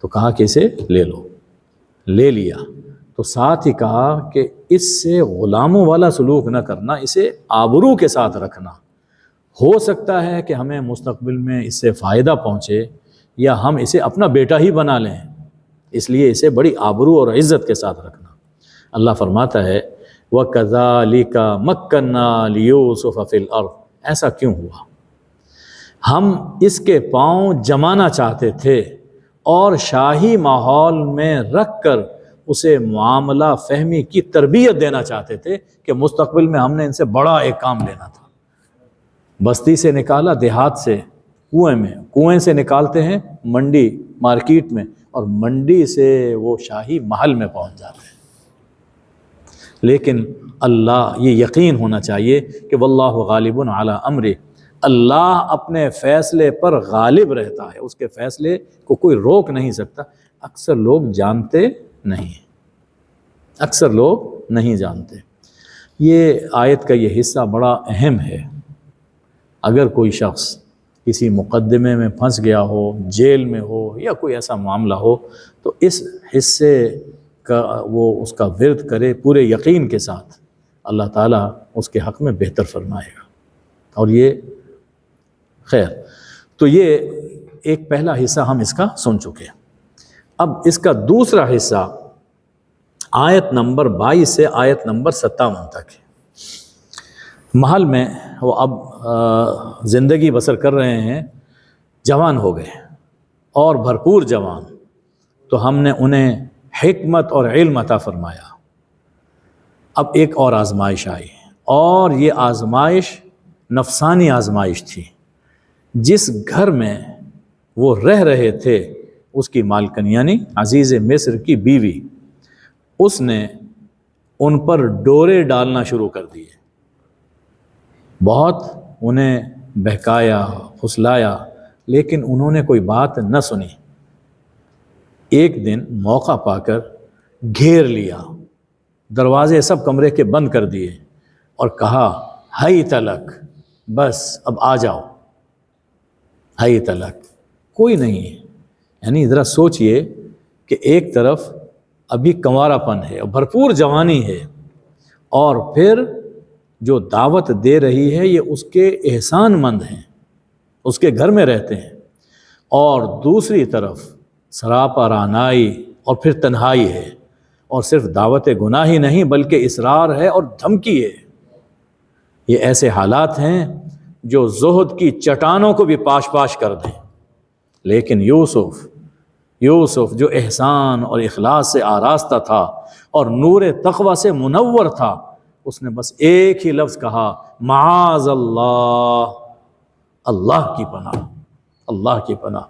تو کہا کہ اسے لے لو۔ لے لیا تو ساتھ ہی کہا کہ اس سے غلاموں والا سلوک نہ کرنا، اسے آبرو کے ساتھ رکھنا، ہو سکتا ہے کہ ہمیں مستقبل میں اس سے فائدہ پہنچے یا ہم اسے اپنا بیٹا ہی بنا لیں، اس لیے اسے بڑی آبرو اور عزت کے ساتھ رکھنا۔ اللہ فرماتا ہے وَكَذَلِكَ مَكَّنَّا لِيُوسُفَ فِي الْأَرْضِ، ایسا کیوں ہوا؟ ہم اس کے پاؤں جمانا چاہتے تھے اور شاہی ماحول میں رکھ کر اسے معاملہ فہمی کی تربیت دینا چاہتے تھے کہ مستقبل میں ہم نے ان سے بڑا ایک کام لینا تھا۔ بستی سے نکالا دیہات سے کنویں میں، کنویں سے نکالتے ہیں منڈی مارکیٹ میں، اور منڈی سے وہ شاہی محل میں پہنچ جاتے ہیں۔ لیکن اللہ، یہ یقین ہونا چاہیے کہ واللہ غالب علی امرہ، اللہ اپنے فیصلے پر غالب رہتا ہے، اس کے فیصلے کو کوئی روک نہیں سکتا۔ اکثر لوگ جانتے نہیں، اکثر لوگ نہیں جانتے۔ یہ آیت کا یہ حصہ بڑا اہم ہے۔ اگر کوئی شخص کسی مقدمے میں پھنس گیا ہو، جیل میں ہو یا کوئی ایسا معاملہ ہو، تو اس حصے کا وہ اس کا ورد کرے پورے یقین کے ساتھ، اللہ تعالیٰ اس کے حق میں بہتر فرمائے گا۔ اور یہ خیر، تو یہ ایک پہلا حصہ ہم اس کا سن چکے۔ اب اس کا دوسرا حصہ آیت نمبر 22 سے آیت نمبر 57 تک ہے۔ محل میں وہ اب زندگی بسر کر رہے ہیں، جوان ہو گئے اور بھرپور جوان، تو ہم نے انہیں حکمت اور علم عطا فرمایا۔ اب ایک اور آزمائش آئی، اور یہ آزمائش نفسانی آزمائش تھی۔ جس گھر میں وہ رہ رہے تھے، اس کی مالکن یعنی عزیز مصر کی بیوی، اس نے ان پر ڈورے ڈالنا شروع کر دیے، بہت انہیں بہکایا، پھسلایا، لیکن انہوں نے کوئی بات نہ سنی۔ ایک دن موقع پا کر گھیر لیا، دروازے سب کمرے کے بند کر دیے اور کہا ہائی تلک، بس اب آ جاؤ، ہائی تلک، کوئی نہیں ہے۔ یعنی ذرا سوچئے کہ ایک طرف ابھی کنوارا پن ہے، بھرپور جوانی ہے، اور پھر جو دعوت دے رہی ہے یہ اس کے احسان مند ہیں، اس کے گھر میں رہتے ہیں، اور دوسری طرف سراپا رعنائی اور پھر تنہائی ہے، اور صرف دعوت گناہ ہی نہیں بلکہ اصرار ہے اور دھمکی ہے۔ یہ ایسے حالات ہیں جو زہد کی چٹانوں کو بھی پاش پاش کر دیں۔ لیکن یوسف جو احسان اور اخلاص سے آراستہ تھا اور نور تقوی سے منور تھا، اس نے بس ایک ہی لفظ کہا، معاذ اللہ، اللہ کی پناہ، اللہ کی پناہ۔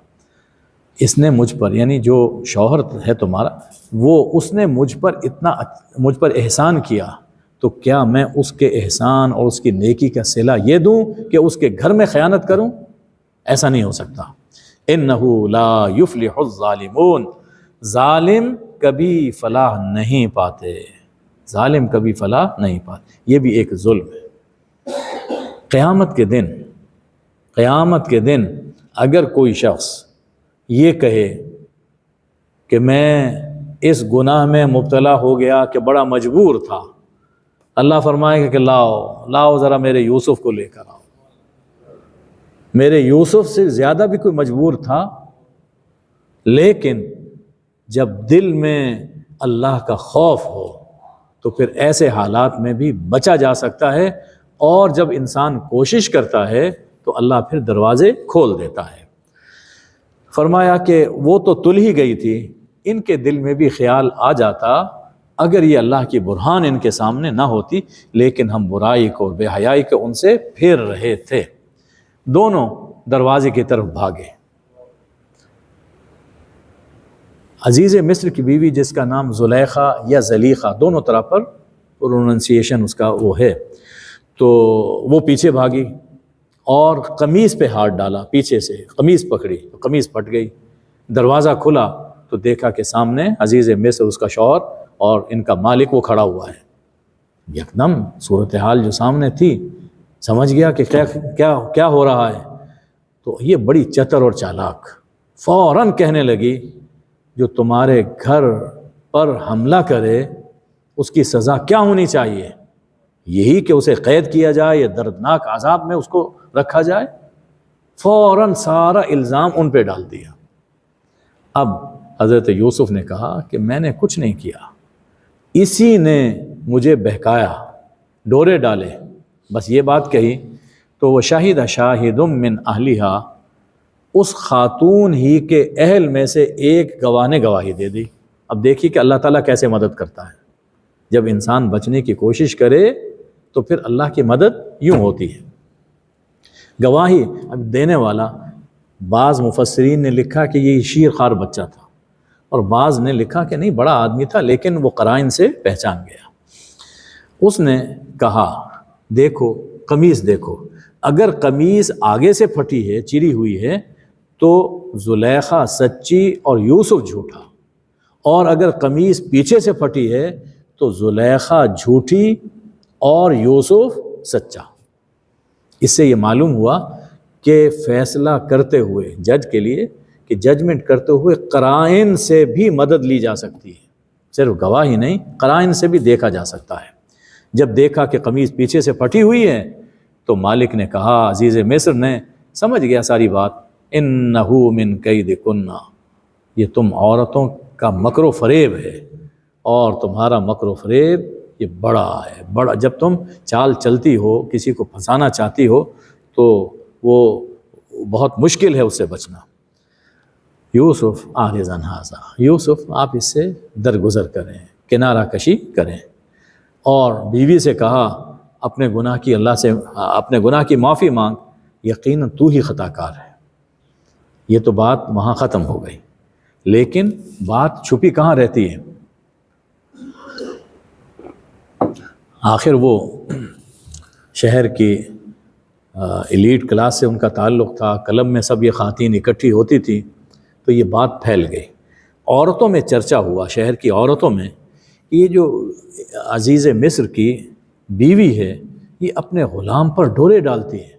اس نے مجھ پر، یعنی جو شوہر ہے تمہارا، وہ اس نے مجھ پر احسان کیا، تو کیا میں اس کے احسان اور اس کی نیکی کا صلہ یہ دوں کہ اس کے گھر میں خیانت کروں؟ ایسا نہیں ہو سکتا۔ انہ لا یفلح الظالمون، ظالم کبھی فلاح نہیں پاتے، ظالم کبھی فلاح نہیں پاتے۔ یہ بھی ایک ظلم ہے۔ قیامت کے دن اگر کوئی شخص یہ کہے کہ میں اس گناہ میں مبتلا ہو گیا کہ بڑا مجبور تھا، اللہ فرمائے گا کہ لاؤ ذرا میرے یوسف کو لے کر آؤ۔ میرے یوسف سے زیادہ بھی کوئی مجبور تھا، لیکن جب دل میں اللہ کا خوف ہو تو پھر ایسے حالات میں بھی بچا جا سکتا ہے، اور جب انسان کوشش کرتا ہے تو اللہ پھر دروازے کھول دیتا ہے۔ فرمایا کہ وہ تو تل ہی گئی تھی، ان کے دل میں بھی خیال آ جاتا اگر یہ اللہ کی برہان ان کے سامنے نہ ہوتی، لیکن ہم برائی کو، بے حیائی کو ان سے پھیر رہے تھے۔ دونوں دروازے کی طرف بھاگے۔ عزیز مصر کی بیوی جس کا نام زلیخا یا زلیخا، دونوں طرح پر پروننسیشن اس کا وہ ہے، تو وہ پیچھے بھاگی اور قمیص پہ ہاتھ ڈالا، پیچھے سے قمیص پکڑی تو قمیص پھٹ گئی۔ دروازہ کھلا تو دیکھا کہ سامنے عزیز مصر، اس کا شوہر اور ان کا مالک، وہ کھڑا ہوا ہے۔ یکدم صورتحال جو سامنے تھی سمجھ گیا کہ کیا ہو رہا ہے، تو یہ بڑی چتر اور چالاک، فوراً کہنے لگی جو تمہارے گھر پر حملہ کرے اس کی سزا کیا ہونی چاہیے؟ یہی کہ اسے قید کیا جائے یا دردناک عذاب میں اس کو رکھا جائے؟ فوراً سارا الزام ان پہ ڈال دیا۔ اب حضرت یوسف نے کہا کہ میں نے کچھ نہیں کیا، اسی نے مجھے بہکایا، ڈورے ڈالے، بس یہ بات کہی۔ تو وہ شاہد شاہد من اہلہا، اس خاتون ہی کے اہل میں سے ایک گواہ نے گواہی دے دی۔ اب دیکھیے کہ اللہ تعالیٰ کیسے مدد کرتا ہے، جب انسان بچنے کی کوشش کرے تو پھر اللہ کی مدد یوں ہوتی ہے۔ گواہی اب دینے والا، بعض مفسرین نے لکھا کہ یہ شیر خوار بچہ تھا، اور بعض نے لکھا کہ نہیں بڑا آدمی تھا لیکن وہ قرائن سے پہچان گیا۔ اس نے کہا دیکھو قمیص دیکھو، اگر قمیص آگے سے پھٹی ہے، چری ہوئی ہے، تو زلیخا سچی اور یوسف جھوٹا، اور اگر قمیص پیچھے سے پھٹی ہے تو زلیخا جھوٹی اور یوسف سچا۔ اس سے یہ معلوم ہوا کہ فیصلہ کرتے ہوئے جج کے لیے کہ ججمنٹ کرتے ہوئے قرائن سے بھی مدد لی جا سکتی ہے، صرف گواہی نہیں، قرائن سے بھی دیکھا جا سکتا ہے۔ جب دیکھا کہ قمیص پیچھے سے پھٹی ہوئی ہے تو مالک نے کہا، عزیز مصر نے سمجھ گیا ساری بات، انہو من کیدکن، یہ تم عورتوں کا مکر و فریب ہے، اور تمہارا مکر و فریب یہ بڑا ہے، بڑا۔ جب تم چال چلتی ہو، کسی کو پھنسانا چاہتی ہو تو وہ بہت مشکل ہے اس سے بچنا۔ یوسف اعرض عن ھذا، یوسف آپ اس سے درگزر کریں، کنارہ کشی کریں۔ اور بیوی سے کہا اپنے گناہ کی اللہ سے اپنے گناہ کی معافی مانگ، یقیناً تو ہی خطا کار ہے۔ یہ تو بات وہاں ختم ہو گئی، لیکن بات چھپی کہاں رہتی ہے؟ آخر وہ شہر کی ایلیٹ کلاس سے ان کا تعلق تھا، کلب میں سب یہ خواتین اکٹھی ہوتی تھیں، تو یہ بات پھیل گئی، عورتوں میں چرچا ہوا، شہر کی عورتوں میں، یہ جو عزیز مصر کی بیوی ہے یہ اپنے غلام پر ڈورے ڈالتی ہے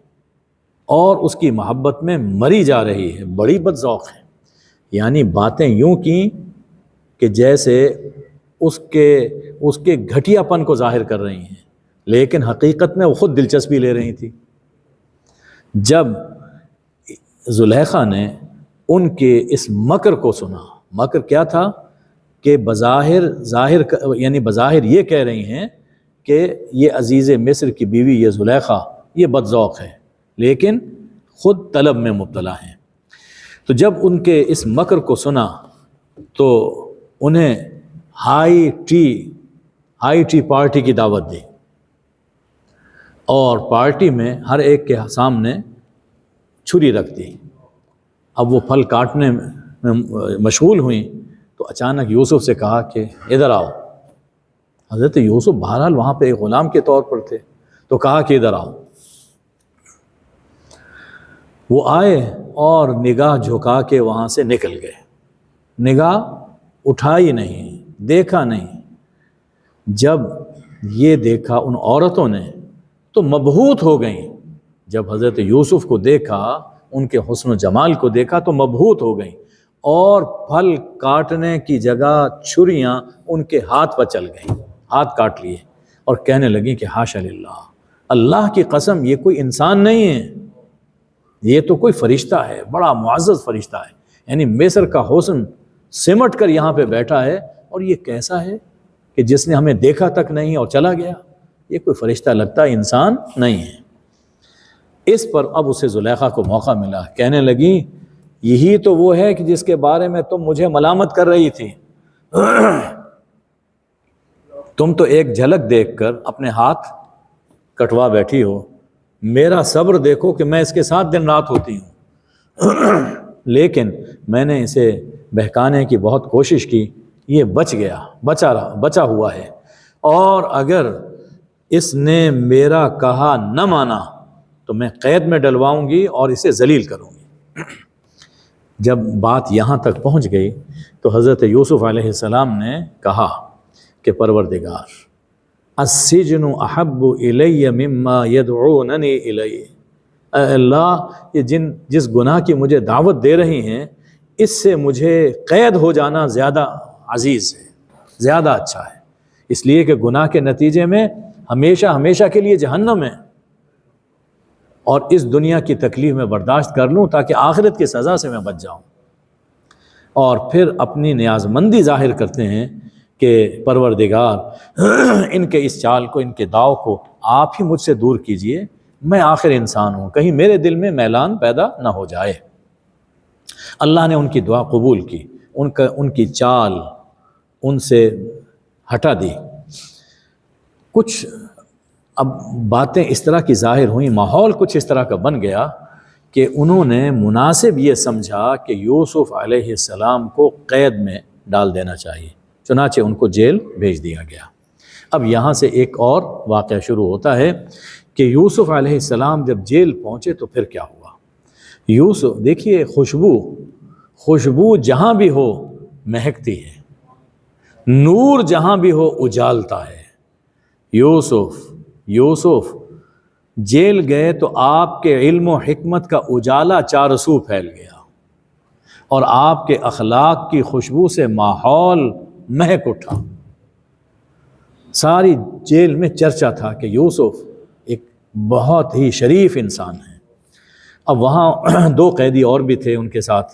اور اس کی محبت میں مری جا رہی ہے، بڑی بد ذوق ہے۔ یعنی باتیں یوں کیں کہ جیسے اس کے گھٹیا پن کو ظاہر کر رہی ہیں، لیکن حقیقت میں وہ خود دلچسپی لے رہی تھی۔ جب زلیخا نے ان کے اس مکر کو سنا، مکر کیا تھا کہ بظاہر یہ کہہ رہی ہیں کہ یہ عزیز مصر کی بیوی یہ زلیخا یہ بد ذوق ہے، لیکن خود طلب میں مبتلا ہیں۔ تو جب ان کے اس مکر کو سنا تو انہیں ہائی ٹی پارٹی کی دعوت دی، اور پارٹی میں ہر ایک کے سامنے چھری رکھ دی۔ اب وہ پھل کاٹنے میں مشغول ہوئیں تو اچانک یوسف سے کہا کہ ادھر آؤ۔ حضرت یوسف بہرحال وہاں پہ ایک غلام کے طور پر تھے، تو کہا کہ ادھر آؤ۔ وہ آئے اور نگاہ جھکا کے وہاں سے نکل گئے، نگاہ اٹھائی نہیں، دیکھا نہیں۔ جب یہ دیکھا ان عورتوں نے تو مبہوت ہو گئیں، جب حضرت یوسف کو دیکھا، ان کے حسن و جمال کو دیکھا تو مبہوت ہو گئیں، اور پھل کاٹنے کی جگہ چھریاں ان کے ہاتھ پر چل گئیں، ہاتھ کاٹ لیے، اور کہنے لگیں کہ حاشا للہ، اللہ کی قسم یہ کوئی انسان نہیں ہے، یہ تو کوئی فرشتہ ہے، بڑا معزز فرشتہ ہے۔ یعنی مصر کا حسن سمٹ کر یہاں پہ بیٹھا ہے، اور یہ کیسا ہے کہ جس نے ہمیں دیکھا تک نہیں اور چلا گیا، یہ کوئی فرشتہ لگتا ہے، انسان نہیں ہے۔ اس پر اب اسے زلیخا کو موقع ملا، کہنے لگی یہی تو وہ ہے کہ جس کے بارے میں تم مجھے ملامت کر رہی تھی، تم تو ایک جھلک دیکھ کر اپنے ہاتھ کٹوا بیٹھی ہو، میرا صبر دیکھو کہ میں اس کے ساتھ دن رات ہوتی ہوں، لیکن میں نے اسے بہکانے کی بہت کوشش کی، یہ بچا ہوا ہے، اور اگر اس نے میرا کہا نہ مانا تو میں قید میں ڈلواؤں گی اور اسے ذلیل کروں گی۔ جب بات یہاں تک پہنچ گئی تو حضرت یوسف علیہ السلام نے کہا کہ پروردگار، السجن احب الی مما یدعوننی الیہ، اے اللہ یہ جس گناہ کی مجھے دعوت دے رہی ہیں اس سے مجھے قید ہو جانا زیادہ عزیز ہے، زیادہ اچھا ہے، اس لیے کہ گناہ کے نتیجے میں ہمیشہ کے لیے جہنم ہے، اور اس دنیا کی تکلیف میں برداشت کر لوں تاکہ آخرت کی سزا سے میں بچ جاؤں۔ اور پھر اپنی نیاز مندی ظاہر کرتے ہیں کہ پروردگار ان کے اس چال کو، ان کے داؤ کو آپ ہی مجھ سے دور کیجئے، میں آخر انسان ہوں، کہیں میرے دل میں میلان پیدا نہ ہو جائے۔ اللہ نے ان کی دعا قبول کی، ان کی چال ان سے ہٹا دی۔ کچھ اب باتیں اس طرح کی ظاہر ہوئیں، ماحول کچھ اس طرح کا بن گیا کہ انہوں نے مناسب یہ سمجھا کہ یوسف علیہ السلام کو قید میں ڈال دینا چاہیے، چنانچہ ان کو جیل بھیج دیا گیا۔ اب یہاں سے ایک اور واقعہ شروع ہوتا ہے کہ یوسف علیہ السلام جب جیل پہنچے تو پھر کیا ہوا۔ یوسف دیکھیے، خوشبو جہاں بھی ہو مہکتی ہے، نور جہاں بھی ہو اجالتا ہے۔ یوسف جیل گئے تو آپ کے علم و حکمت کا اجالا چارسو پھیل گیا، اور آپ کے اخلاق کی خوشبو سے ماحول مہک اٹھا۔ ساری جیل میں چرچا تھا کہ یوسف ایک بہت ہی شریف انسان ہے۔ اب وہاں 2 قیدی اور بھی تھے ان کے ساتھ،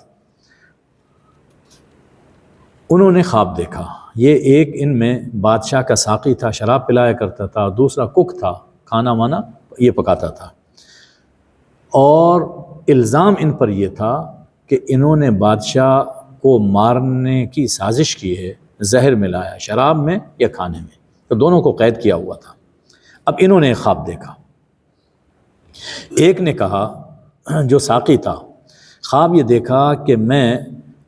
انہوں نے خواب دیکھا۔ یہ ایک ان میں بادشاہ کا ساقی تھا، شراب پلایا کرتا تھا، دوسرا کک تھا، کھانا وانا یہ پکاتا تھا، اور الزام ان پر یہ تھا کہ انہوں نے بادشاہ کو مارنے کی سازش کی ہے، زہر ملایا شراب میں یا کھانے میں، تو دونوں کو قید کیا ہوا تھا۔ اب انہوں نے ایک خواب دیکھا۔ ایک نے کہا، جو ساقی تھا، خواب یہ دیکھا کہ میں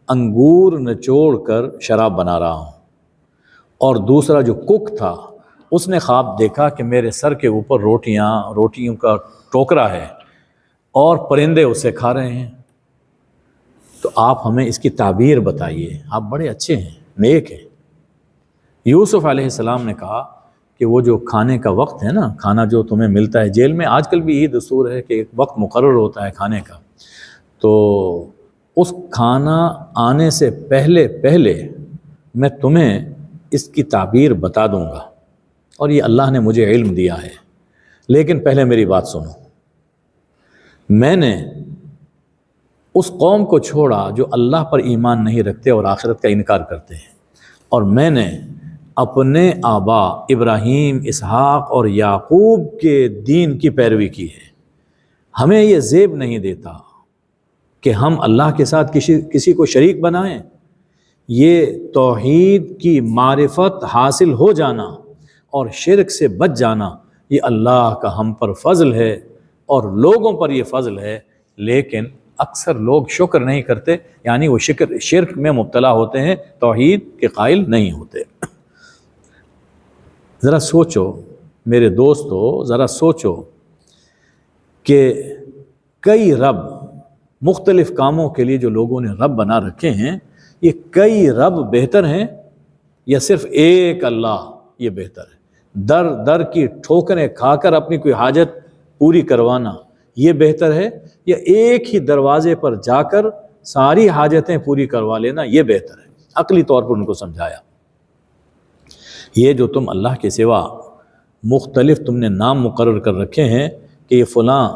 انگور نچوڑ کر شراب بنا رہا ہوں، اور دوسرا جو کک تھا اس نے خواب دیکھا کہ میرے سر کے اوپر روٹیوں کا ٹوکرا ہے اور پرندے اسے کھا رہے ہیں۔ تو آپ ہمیں اس کی تعبیر بتائیے، آپ بڑے اچھے ہیں، نیک ہیں۔ یوسف علیہ السلام نے کہا کہ وہ جو کھانے کا وقت ہے نا، کھانا جو تمہیں ملتا ہے جیل میں، آج کل بھی یہی دستور ہے کہ ایک وقت مقرر ہوتا ہے کھانے کا، تو اس کھانا آنے سے پہلے میں تمہیں اس کی تعبیر بتا دوں گا، اور یہ اللہ نے مجھے علم دیا ہے، لیکن پہلے میری بات سنو۔ میں نے اس قوم کو چھوڑا جو اللہ پر ایمان نہیں رکھتے اور آخرت کا انکار کرتے ہیں، اور میں نے اپنے آبا ابراہیم، اسحاق اور یعقوب کے دین کی پیروی کی ہے۔ ہمیں یہ زیب نہیں دیتا کہ ہم اللہ کے ساتھ کسی کو شریک بنائیں۔ یہ توحید کی معرفت حاصل ہو جانا اور شرک سے بچ جانا، یہ اللہ کا ہم پر فضل ہے اور لوگوں پر یہ فضل ہے، لیکن اکثر لوگ شکر نہیں کرتے، یعنی وہ شرک میں مبتلا ہوتے ہیں، توحید کے قائل نہیں ہوتے۔ ذرا سوچو میرے دوستو، ذرا سوچو کہ کئی رب، مختلف کاموں کے لیے جو لوگوں نے رب بنا رکھے ہیں، یہ کئی رب بہتر ہیں یا صرف ایک اللہ یہ بہتر ہے؟ در در کی ٹھوکریں کھا کر اپنی کوئی حاجت پوری کروانا یہ بہتر ہے، یا ایک ہی دروازے پر جا کر ساری حاجتیں پوری کروا لینا یہ بہتر ہے؟ عقلی طور پر ان کو سمجھایا، یہ جو تم اللہ کے سوا مختلف تم نے نام مقرر کر رکھے ہیں کہ یہ فلاں،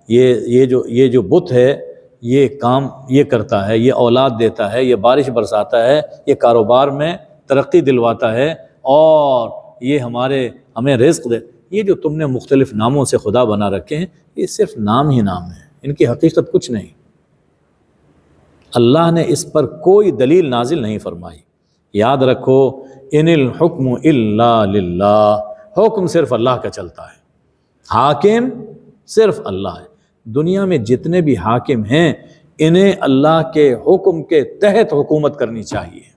یہ جو بت ہے یہ کام یہ کرتا ہے، یہ اولاد دیتا ہے، یہ بارش برساتا ہے، یہ کاروبار میں ترقی دلواتا ہے، اور یہ ہمیں رزق دے، یہ جو تم نے مختلف ناموں سے خدا بنا رکھے ہیں، یہ صرف نام ہی نام ہے، ان کی حقیقت کچھ نہیں۔ اللہ نے اس پر کوئی دلیل نازل نہیں فرمائی۔ یاد رکھو، ان الحکم الا للہ، حکم صرف اللہ کا چلتا ہے، حاکم صرف اللہ ہے۔ دنیا میں جتنے بھی حاکم ہیں انہیں اللہ کے حکم کے تحت حکومت کرنی چاہیے،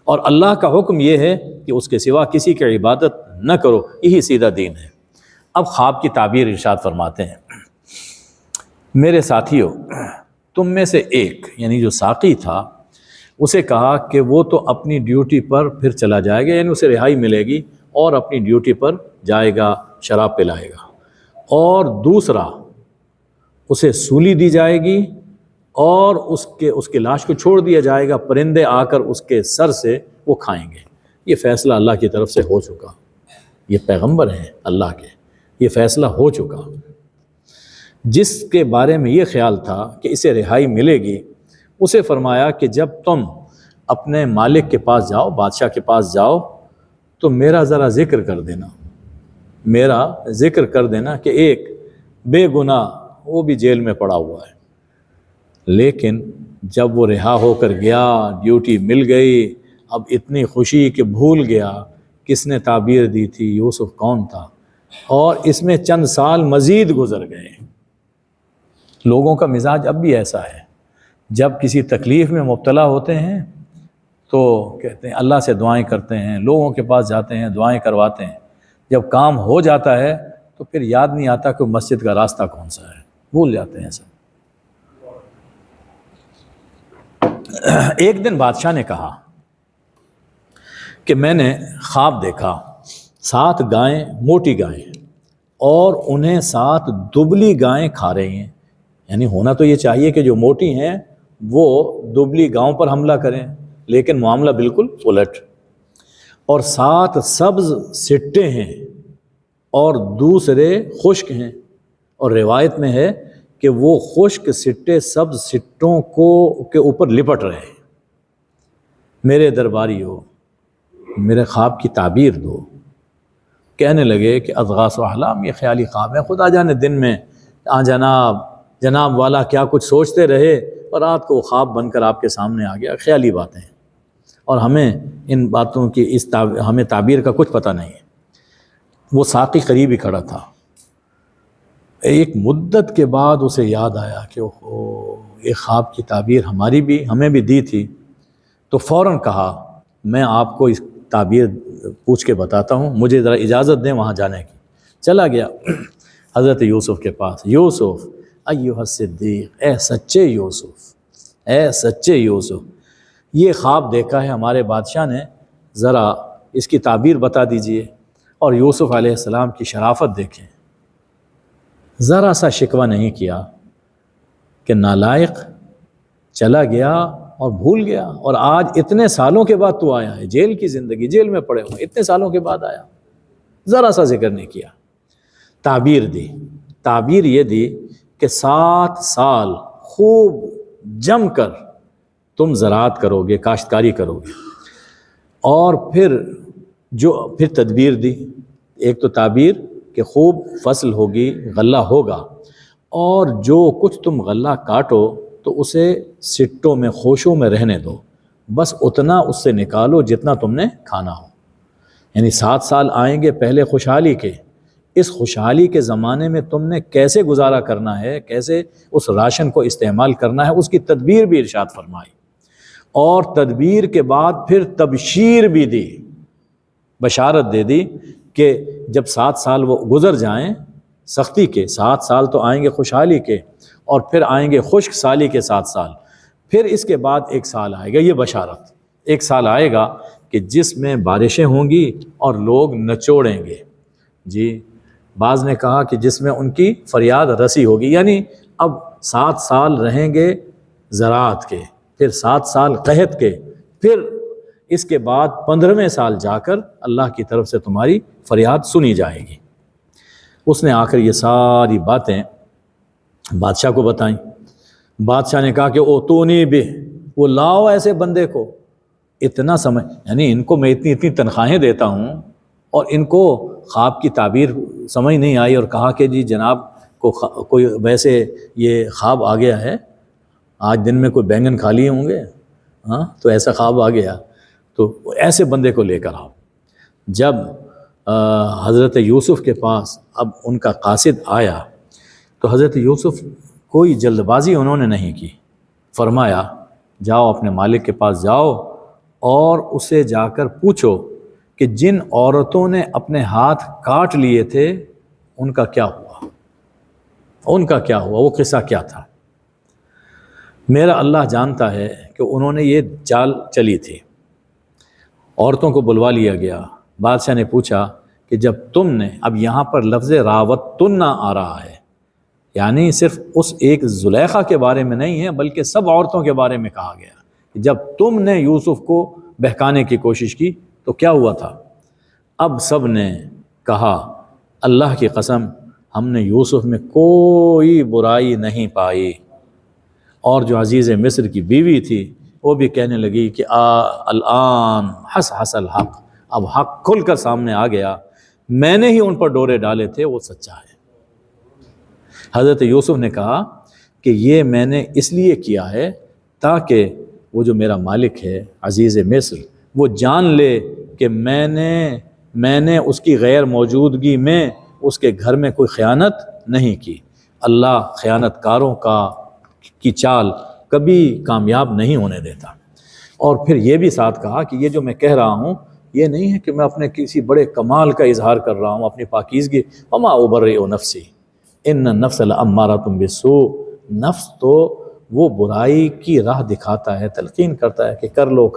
اور اللہ کا حکم یہ ہے کہ اس کے سوا کسی کی عبادت نہ کرو، یہی سیدھا دین ہے۔ اب خواب کی تعبیر ارشاد فرماتے ہیں، میرے ساتھیو، تم میں سے ایک، یعنی جو ساقی تھا، اسے کہا کہ وہ تو اپنی ڈیوٹی پر پھر چلا جائے گا، یعنی اسے رہائی ملے گی اور اپنی ڈیوٹی پر جائے گا، شراب پلائے گا، اور دوسرا اسے سولی دی جائے گی اور اس کے لاش کو چھوڑ دیا جائے گا، پرندے آ کر اس کے سر سے وہ کھائیں گے۔ یہ فیصلہ اللہ کی طرف سے ہو چکا، یہ پیغمبر ہیں اللہ کے، یہ فیصلہ ہو چکا۔ جس کے بارے میں یہ خیال تھا کہ اسے رہائی ملے گی، اسے فرمایا کہ جب تم اپنے مالک کے پاس جاؤ، بادشاہ کے پاس جاؤ، تو میرا ذرا ذکر کر دینا کہ ایک بے گناہ وہ بھی جیل میں پڑا ہوا ہے، لیکن جب وہ رہا ہو کر گیا، ڈیوٹی مل گئی، اب اتنی خوشی کہ بھول گیا کس نے تعبیر دی تھی، یوسف کون تھا۔ اور اس میں چند سال مزید گزر گئے۔ لوگوں کا مزاج اب بھی ایسا ہے، جب کسی تکلیف میں مبتلا ہوتے ہیں تو کہتے ہیں اللہ سے دعائیں کرتے ہیں، لوگوں کے پاس جاتے ہیں، دعائیں کرواتے ہیں، جب کام ہو جاتا ہے تو پھر یاد نہیں آتا کہ مسجد کا راستہ کون سا ہے، بھول جاتے ہیں سب۔ ایک دن بادشاہ نے کہا کہ میں نے خواب دیکھا، 7 گائیں، موٹی گائیں، اور انہیں 7 دبلی گائیں کھا رہی ہیں۔ یعنی ہونا تو یہ چاہیے کہ جو موٹی ہیں وہ دبلی گاؤں پر حملہ کریں، لیکن معاملہ بالکل الٹ۔ اور 7 سبز سٹے ہیں اور دوسرے خشک ہیں، اور روایت میں ہے کہ وہ خشک سٹے سبز سٹوں کے اوپر لپٹ رہے ہیں۔ میرے درباری ہو، میرے خواب کی تعبیر دو۔ کہنے لگے کہ اضغاث و احلام، یہ خیالی خواب ہے، خدا جانے دن میں جناب والا کیا کچھ سوچتے رہے اور رات کو خواب بن کر آپ کے سامنے آ گیا، خیالی باتیں ہیں، اور ہمیں ان باتوں کی ہمیں تعبیر کا کچھ پتہ نہیں ہے۔ وہ ساقی قریب ہی کھڑا تھا۔ ایک مدت کے بعد اسے یاد آیا کہ اوہو، یہ خواب کی تعبیر ہمیں بھی دی تھی، تو فوراً کہا میں آپ کو اس تعبیر پوچھ کے بتاتا ہوں، مجھے ذرا اجازت دیں وہاں جانے کی۔ چلا گیا حضرت یوسف کے پاس۔ یوسف ایھا الصدیق، اے سچے یوسف، اے سچے یوسف، یہ خواب دیکھا ہے ہمارے بادشاہ نے، ذرا اس کی تعبیر بتا دیجئے۔ اور یوسف علیہ السلام کی شرافت دیکھیں، ذرا سا شکوہ نہیں کیا کہ نالائق، چلا گیا اور بھول گیا، اور آج اتنے سالوں کے بعد تو آیا ہے، جیل کی زندگی، جیل میں پڑے ہوئے، اتنے سالوں کے بعد آیا، ذرا سا ذکر نہیں کیا۔ تعبیر دی، تعبیر یہ دی کہ 7 سال خوب جم کر تم زراعت کرو گے، کاشتکاری کرو گے، اور پھر تدبیر دی۔ ایک تو تعبیر کہ خوب فصل ہوگی، غلہ ہوگا، اور جو کچھ تم غلہ کاٹو تو اسے سٹوں میں، خوشوں میں رہنے دو، بس اتنا اس سے نکالو جتنا تم نے کھانا ہو۔ یعنی 7 سال آئیں گے پہلے خوشحالی کے، اس خوشحالی کے زمانے میں تم نے کیسے گزارا کرنا ہے، کیسے اس راشن کو استعمال کرنا ہے، اس کی تدبیر بھی ارشاد فرمائی۔ اور تدبیر کے بعد پھر تبشیر بھی دی، بشارت دے دی کہ جب 7 سال وہ گزر جائیں سختی کے، 7 سال تو آئیں گے خوشحالی کے، اور پھر آئیں گے خشک سالی کے 7 سال، پھر اس کے بعد 1 سال آئے گا، یہ بشارت، 1 سال آئے گا کہ جس میں بارشیں ہوں گی اور لوگ نچوڑیں گے۔ جی، بعض نے کہا کہ جس میں ان کی فریاد رسی ہوگی، یعنی اب 7 سال رہیں گے زراعت کے، پھر 7 سال قحط کے، پھر اس کے بعد 15ویں سال جا کر اللہ کی طرف سے تمہاری فریاد سنی جائے گی۔ اس نے آ کر یہ ساری باتیں بادشاہ کو بتائیں۔ بادشاہ نے کہا کہ اوتونی بہ، وہ لاؤ ایسے بندے کو، اتنا سمجھ، یعنی ان کو میں اتنی تنخواہیں دیتا ہوں اور ان کو خواب کی تعبیر سمجھ نہیں آئی، اور کہا کہ جی جناب کو کوئی ویسے یہ خواب آ گیا ہے، آج دن میں کوئی بینگن کھا لیے ہوں گے، ہاں تو ایسا خواب آ گیا، تو ایسے بندے کو لے کر آؤ۔ جب حضرت یوسف کے پاس اب ان کا قاصد آیا تو حضرت یوسف کوئی جلد بازی انہوں نے نہیں کی، فرمایا جاؤ اپنے مالک کے پاس جاؤ اور اسے جا کر پوچھو کہ جن عورتوں نے اپنے ہاتھ کاٹ لیے تھے ان کا کیا ہوا، ان کا کیا ہوا، وہ قصہ کیا تھا۔ میرا اللہ جانتا ہے کہ انہوں نے یہ چال چلی تھی۔ عورتوں کو بلوا لیا گیا، بادشاہ نے پوچھا کہ جب تم نے، اب یہاں پر لفظ راوتن آ رہا ہے، یعنی صرف اس ایک زلیخا کے بارے میں نہیں ہے بلکہ سب عورتوں کے بارے میں کہا گیا کہ جب تم نے یوسف کو بہکانے کی کوشش کی تو کیا ہوا تھا۔ اب سب نے کہا اللہ کی قسم ہم نے یوسف میں کوئی برائی نہیں پائی، اور جو عزیز مصر کی بیوی تھی وہ بھی کہنے لگی کہ الآن حس الحق، اب حق کھل کر سامنے آ گیا، میں نے ہی ان پر ڈورے ڈالے تھے، وہ سچا ہے۔ حضرت یوسف نے کہا کہ یہ میں نے اس لیے کیا ہے تاکہ وہ جو میرا مالک ہے عزیز مصر وہ جان لے کہ میں نے اس کی غیر موجودگی میں اس کے گھر میں کوئی خیانت نہیں کی۔ اللہ خیانت کاروں کی چال کبھی کامیاب نہیں ہونے دیتا۔ اور پھر یہ بھی ساتھ کہا کہ یہ جو میں کہہ رہا ہوں یہ نہیں ہے کہ میں اپنے کسی بڑے کمال کا اظہار کر رہا ہوں، اپنی پاکیزگی، وما ابرئ نفسی ان النفس لامارۃ بالسوء، نفس تو وہ برائی کی راہ دکھاتا ہے، تلقین کرتا ہے کہ کر لو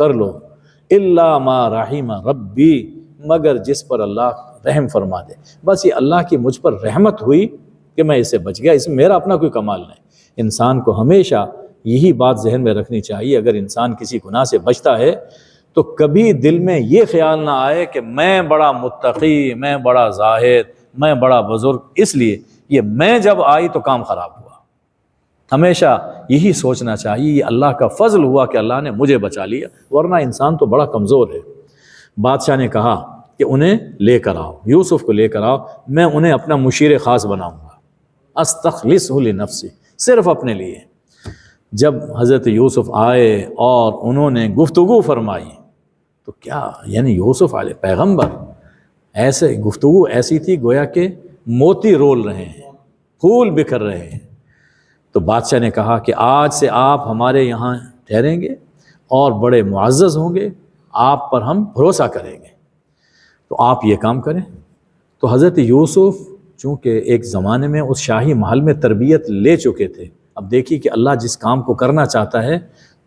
الا ما رحم ربی، مگر جس پر اللہ رحم فرما دے۔ بس یہ اللہ کی مجھ پر رحمت ہوئی کہ میں اس سے بچ گیا، اس میں میرا اپنا کوئی کمال نہیں۔ انسان کو ہمیشہ یہی بات ذہن میں رکھنی چاہیے، اگر انسان کسی گناہ سے بچتا ہے تو کبھی دل میں یہ خیال نہ آئے کہ میں بڑا متقی، میں بڑا زاہد، میں بڑا بزرگ، اس لیے یہ میں جب آئی تو کام خراب ہوا۔ ہمیشہ یہی سوچنا چاہیے یہ اللہ کا فضل ہوا کہ اللہ نے مجھے بچا لیا، ورنہ انسان تو بڑا کمزور ہے۔ بادشاہ نے کہا کہ انہیں لے کر آؤ، یوسف کو لے کر آؤ، میں انہیں اپنا مشیر خاص بناؤں گا، استخلصہ لنفسی، صرف اپنے لیے۔ جب حضرت یوسف آئے اور انہوں نے گفتگو فرمائی تو کیا، یعنی یوسف علیہ پیغمبر، ایسے گفتگو ایسی تھی گویا کہ موتی رول رہے ہیں، پھول بکھر رہے ہیں۔ تو بادشاہ نے کہا کہ آج سے آپ ہمارے یہاں ٹھہریں گے اور بڑے معزز ہوں گے، آپ پر ہم بھروسہ کریں گے، تو آپ یہ کام کریں۔ تو حضرت یوسف چونکہ ایک زمانے میں اس شاہی محل میں تربیت لے چکے تھے، اب دیکھیے کہ اللہ جس کام کو کرنا چاہتا ہے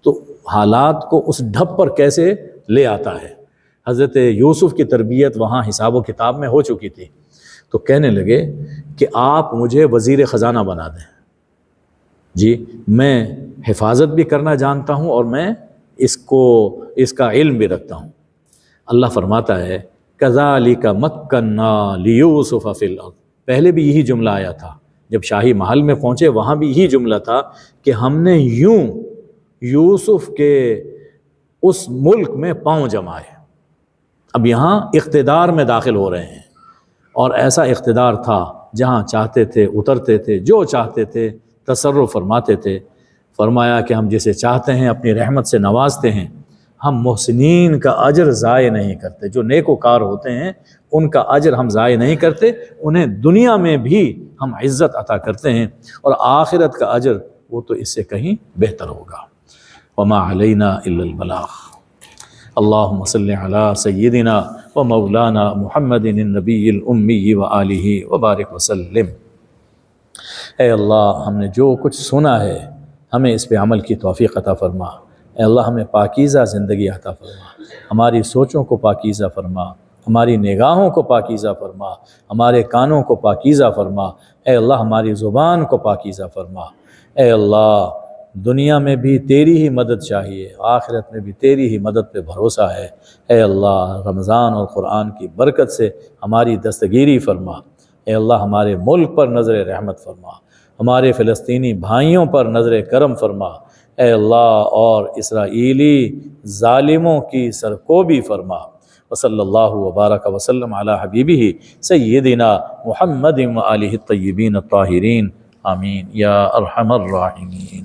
تو حالات کو اس ڈھب پر کیسے لے آتا ہے۔ حضرت یوسف کی تربیت وہاں حساب و کتاب میں ہو چکی تھی، تو کہنے لگے کہ آپ مجھے وزیر خزانہ بنا دیں، جی میں حفاظت بھی کرنا جانتا ہوں اور میں اس کا علم بھی رکھتا ہوں۔ اللہ فرماتا ہے کذالک مکننا لیوسف فی الارض، پہلے بھی یہی جملہ آیا تھا، جب شاہی محل میں پہنچے وہاں بھی یہی جملہ تھا کہ ہم نے یوں یوسف کے اس ملک میں پاؤں جمائے۔ اب یہاں اقتدار میں داخل ہو رہے ہیں، اور ایسا اقتدار تھا جہاں چاہتے تھے اترتے تھے، جو چاہتے تھے تصرف فرماتے تھے۔ فرمایا کہ ہم جسے چاہتے ہیں اپنی رحمت سے نوازتے ہیں، ہم محسنین کا اجر ضائع نہیں کرتے، جو نیک وکار ہوتے ہیں ان کا اجر ہم ضائع نہیں کرتے، انہیں دنیا میں بھی ہم عزت عطا کرتے ہیں، اور آخرت کا اجر وہ تو اس سے کہیں بہتر ہوگا۔ وما علینا الا البلاغ۔ اللہم صلی علی سیدنا و مولانا محمد النبی الامی وآلہ وبارک وسلم۔ اے اللہ، ہم نے جو کچھ سنا ہے ہمیں اس پہ عمل کی توفیق عطا فرما۔ اے اللہ، ہمیں پاکیزہ زندگی عطا فرما، ہماری سوچوں کو پاکیزہ فرما، ہماری نگاہوں کو پاکیزہ فرما، ہمارے کانوں کو پاکیزہ فرما۔ اے اللہ، ہماری زبان کو پاکیزہ فرما۔ اے اللہ، دنیا میں بھی تیری ہی مدد چاہیے، آخرت میں بھی تیری ہی مدد پہ بھروسہ ہے۔ اے اللہ، رمضان اور قرآن کی برکت سے ہماری دستگیری فرما۔ اے اللہ، ہمارے ملک پر نظر رحمت فرما، ہمارے فلسطینی بھائیوں پر نظر کرم فرما۔ اے اللہ، اور اسرائیلی ظالموں کی سرکوبی فرما۔ وصلی اللہ وبارک وسلم علی حبیبہ سیدنا محمد وآلہ الطیبین الطاہرین، آمین یا ارحم الراحمین۔